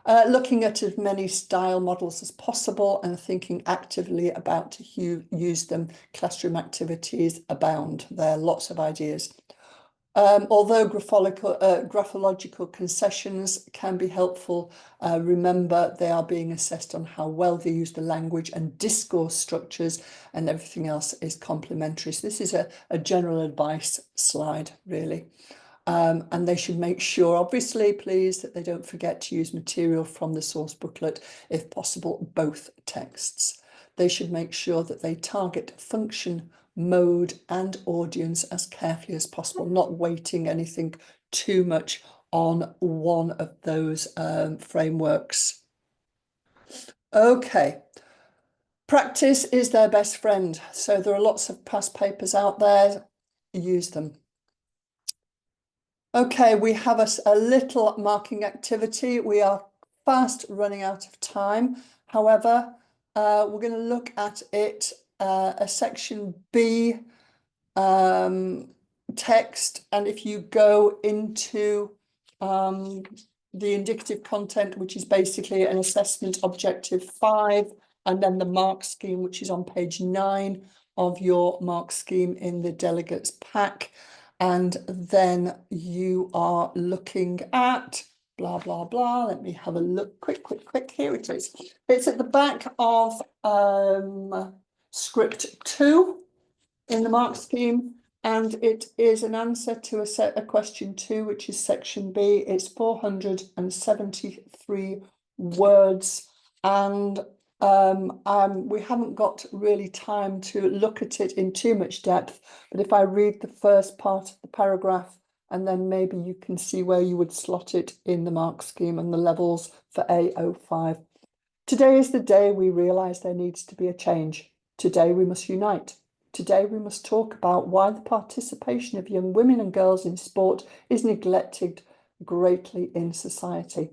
Looking at as many style models as possible and thinking actively about to use them. Classroom activities abound. There are lots of ideas. Although graphological concessions can be helpful, remember they are being assessed on how well they use the language and discourse structures, and everything else is complementary. So this is a general advice slide, really. And they should make sure, obviously, please, that they don't forget to use material from the source booklet, if possible, both texts. They should make sure that they target function, mode and audience as carefully as possible, not weighting anything too much on one of those frameworks. Okay. Practice is their best friend. So there are lots of past papers out there. Use them. Okay, we have a little marking activity. We are fast running out of time. However, we're going to look at it, a section B text. And if you go into the indicative content, which is basically an assessment objective 5, and then the mark scheme, which is on page 9 of your mark scheme in the delegates pack. And then you are looking at blah, blah, blah. Let me have a look. Quick. Here it is. It's at the back of script 2 in the mark scheme. And it is an answer to a question 2, which is section B. It's 473 words. And we haven't got really time to look at it in too much depth, but if I read the first part of the paragraph, and then maybe you can see where you would slot it in the mark scheme and the levels for A05. Today is the day we realise there needs to be a change. Today we must unite. Today we must talk about why the participation of young women and girls in sport is neglected greatly in society.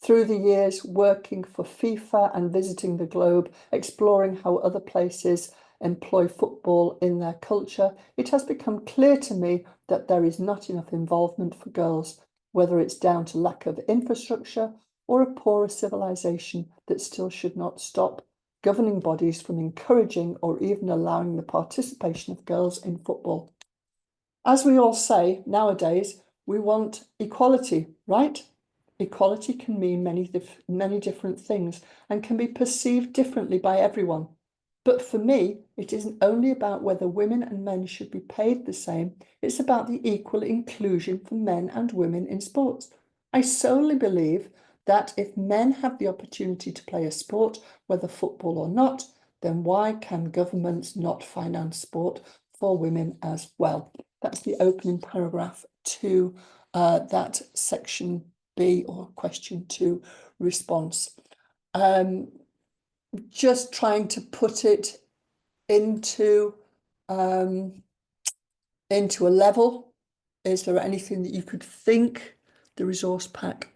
Through the years working for FIFA and visiting the globe, exploring how other places employ football in their culture, it has become clear to me that there is not enough involvement for girls, whether it's down to lack of infrastructure or a poorer civilization that still should not stop governing bodies from encouraging or even allowing the participation of girls in football. As we all say nowadays, we want equality, right? Equality can mean many different things and can be perceived differently by everyone. But for me, it isn't only about whether women and men should be paid the same, it's about the equal inclusion for men and women in sports. I solely believe that if men have the opportunity to play a sport, whether football or not, then why can governments not finance sport for women as well? That's the opening paragraph to that section B, or question 2 response. Just trying to put it into a level. Is there anything that you could think? The resource pack.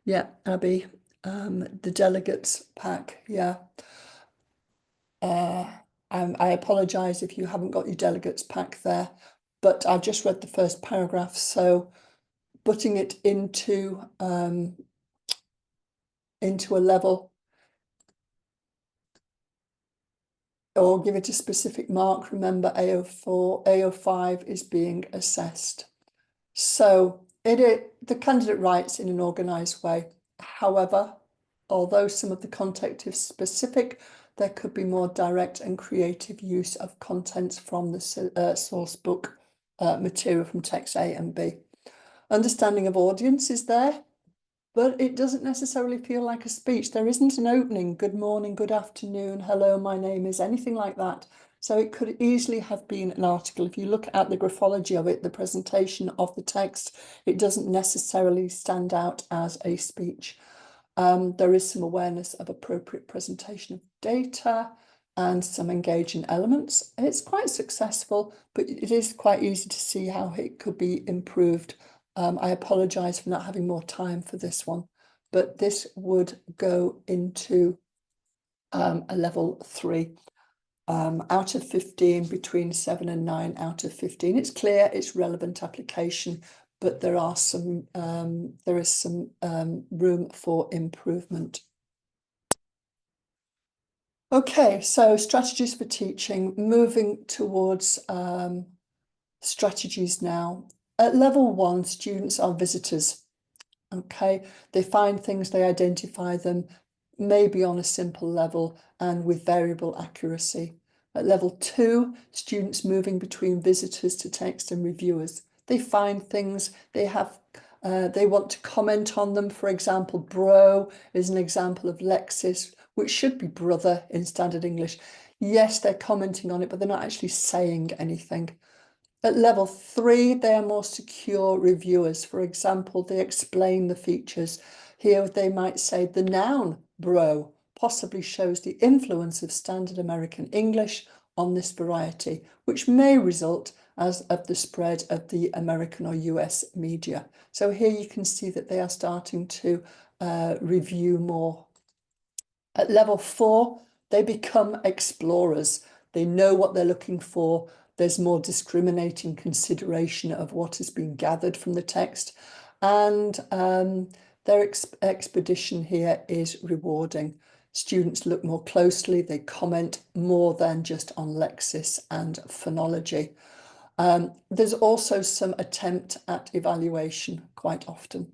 Yeah, Abby. The delegates pack. Yeah. I apologise if you haven't got your delegates pack there, but I just read the first paragraph, so putting it into a level, or give it a specific mark. Remember, AO4, AO5 is being assessed. So the candidate writes in an organised way. However, although some of the content is specific, there could be more direct and creative use of contents from the source book material from text A and B. Understanding of audience is there, but it doesn't necessarily feel like a speech. There isn't an opening, good morning, good afternoon, hello, my name is, anything like that. So it could easily have been an article. If you look at the graphology of it, the presentation of the text, it doesn't necessarily stand out as a speech. There is some awareness of appropriate presentation of data and some engaging elements. It's quite successful, but it is quite easy to see how it could be improved. I apologise for not having more time for this one, but this would go into a level 3. Out of 15, between 7 and 9 out of 15. It's clear, it's relevant application, but there is some room for improvement. Okay, so strategies for teaching, moving towards strategies now. At level 1, students are visitors. Okay, they find things, they identify them, maybe on a simple level and with variable accuracy. At level 2, students moving between visitors to text and reviewers. They find things, they want to comment on them. For example, bro is an example of lexis, which should be brother in standard English. Yes, they're commenting on it, but they're not actually saying anything. At level 3, they are more secure reviewers. For example, they explain the features. Here they might say the noun bro possibly shows the influence of standard American English on this variety, which may result as of the spread of the American or US media. So here you can see that they are starting to review more. At level 4, they become explorers. They know what they're looking for. There's more discriminating consideration of what has been gathered from the text. And their expedition here is rewarding. Students look more closely. They comment more than just on lexis and phonology. There's also some attempt at evaluation quite often.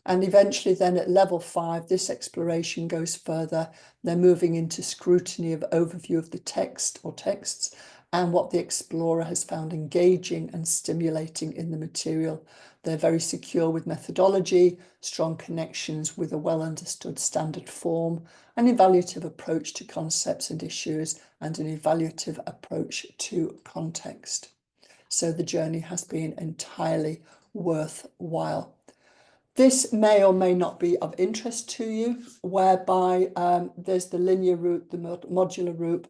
And eventually then at level 5, this exploration goes further. They're moving into scrutiny of overview of the text or texts and what the explorer has found engaging and stimulating in the material. They're very secure with methodology, strong connections with a well understood standard form, an evaluative approach to concepts and issues, and an evaluative approach to context. So the journey has been entirely worthwhile. This may or may not be of interest to you, whereby there's the linear route, the modular route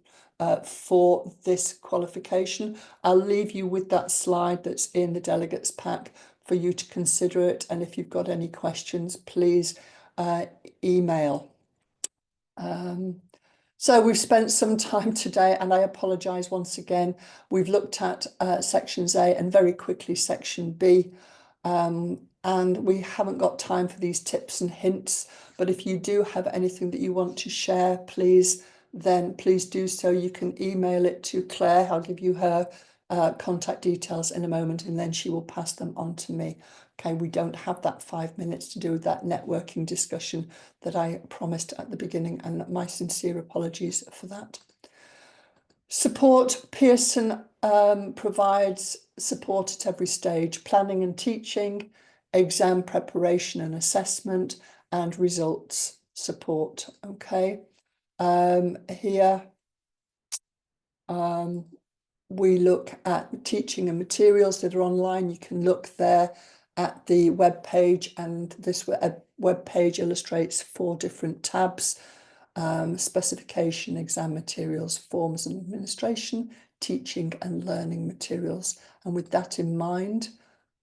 for this qualification. I'll leave you with that slide that's in the delegates pack for you to consider it. And if you've got any questions, please email. So we've spent some time today, and I apologise once again. We've looked at sections A and very quickly section B. And we haven't got time for these tips and hints, but if you do have anything that you want to share, please do so. You can email it to Claire. I'll give you her contact details in a moment, and then she will pass them on to me. Okay, we don't have that 5 minutes to do that networking discussion that I promised at the beginning, and my sincere apologies for that. Support. Pearson provides support at every stage, planning and teaching, exam preparation and assessment, and results support. Okay, here we look at teaching and materials that are online. You can look there at the web page, and this web page illustrates 4 different tabs: specification, exam materials, forms and administration, teaching and learning materials. And with that in mind,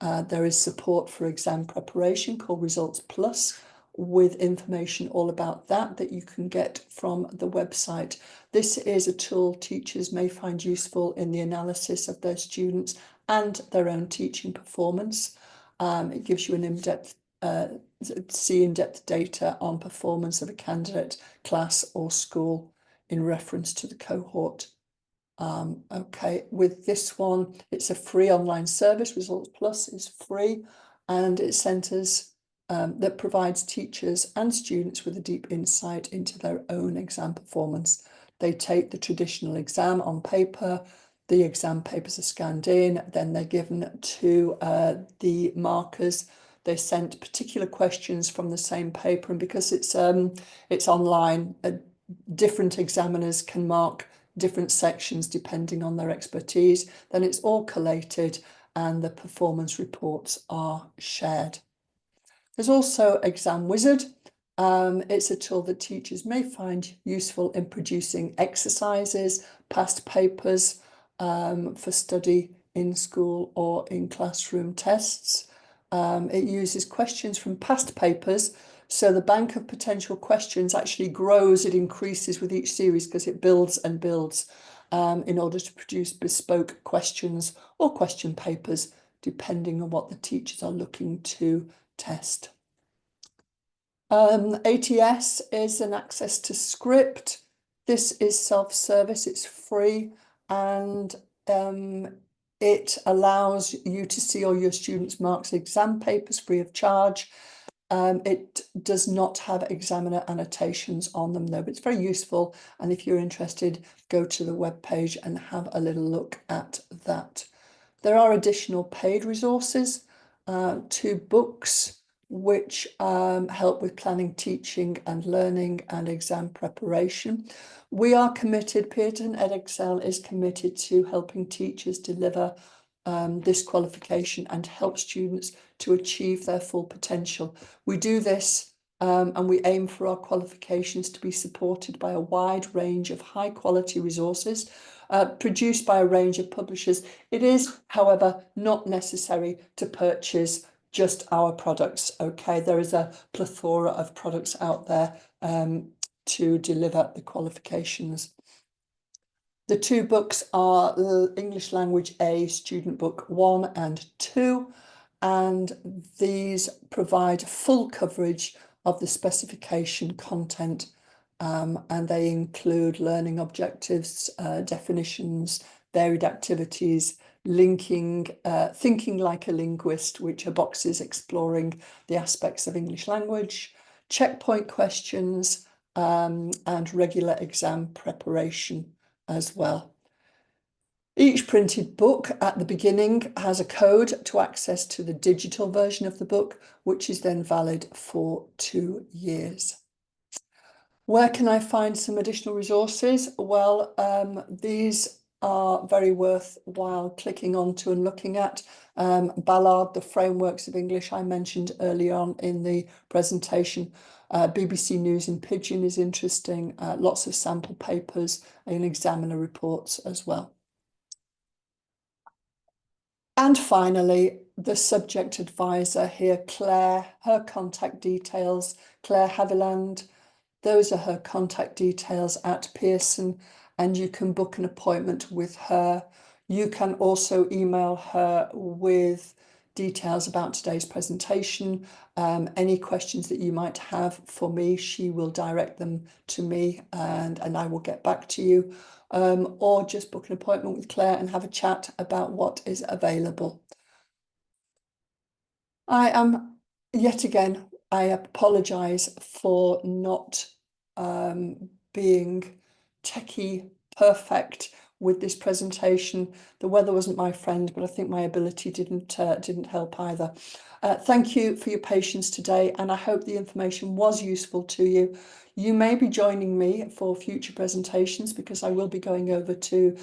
there is support for exam preparation called Results Plus, with information all about that you can get from the website. This is a tool teachers may find useful in the analysis of their students and their own teaching performance. It gives you an in-depth in-depth data on performance of a candidate, class or school in reference to the cohort. Okay, with this one, it's a free online service. Results Plus is free, and it centres that provides teachers and students with a deep insight into their own exam performance. They take the traditional exam on paper. The exam papers are scanned in, then they're given to the markers. They sent particular questions from the same paper, and because it's online, different examiners can mark different sections depending on their expertise. Then it's all collated and the performance reports are shared. There's also Exam Wizard. It's a tool that teachers may find useful in producing exercises, past papers for study in school or in classroom tests. It uses questions from past papers, so the bank of potential questions actually grows, it increases with each series because it builds and builds in order to produce bespoke questions or question papers, depending on what the teachers are looking to test. ATS is an access to script. This is self-service, it's free, and it allows you to see all your students' marks exam papers free of charge. It does not have examiner annotations on them though, but it's very useful. And if you're interested, go to the web page and have a little look at that. There are additional paid resources, 2 books, which help with planning, teaching and learning and exam preparation. We are committed, Pearson Edexcel is committed to helping teachers deliver this qualification and help students to achieve their full potential. We do this and we aim for our qualifications to be supported by a wide range of high quality resources produced by a range of publishers. It is, however, not necessary to purchase just our products. Okay, there is a plethora of products out there to deliver the qualifications. The 2 books are English Language A, Student Book 1 and 2, and these provide full coverage of the specification content, and they include learning objectives, definitions, varied activities, linking, thinking like a linguist, which are boxes exploring the aspects of English language, checkpoint questions, and regular exam preparation as well. Each printed book at the beginning has a code to access to the digital version of the book, which is then valid for 2 years. Where can I find some additional resources? Well, these are very worthwhile clicking onto and looking at. Ballard, the Frameworks of English, I mentioned earlier on in the presentation. BBC News in Pidgin is interesting. Lots of sample papers and examiner reports as well. And finally, the subject advisor here, Claire, her contact details, Claire Haviland. Those are her contact details at Pearson, and you can book an appointment with her. You can also email her with details about today's presentation. Any questions that you might have for me, she will direct them to me and I will get back to you. Or just book an appointment with Claire and have a chat about what is available. Yet again, I apologise for not being techie perfect with this presentation. The weather wasn't my friend, but I think my ability didn't help either. Thank you for your patience today, and I hope the information was useful to you. You may be joining me for future presentations because I will be going over to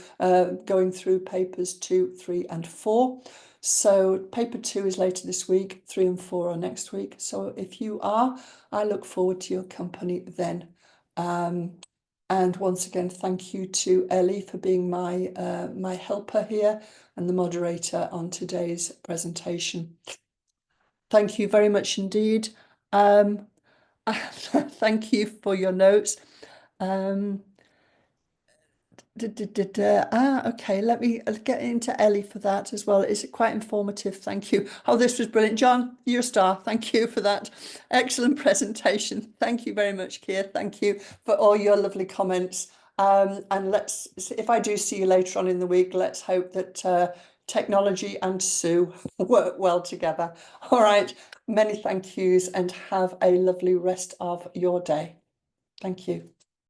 going through papers 2, 3 and 4. So paper 2 is later this week, 3 and 4 are next week. So if you are, I look forward to your company then. And once again, thank you to Ellie for being my my helper here and the moderator on today's presentation. Thank you very much indeed. Thank you for your notes. Okay, let me get into Ellie for that as well. It's quite informative. Thank you. Oh, this was brilliant. John, you're a star. Thank you for that. Excellent presentation. Thank you very much, Keir. Thank you for all your lovely comments. And let's, if I do see you later on in the week, let's hope that technology and Sue work well together. All right. Many thank yous and have a lovely rest of your day. Thank you.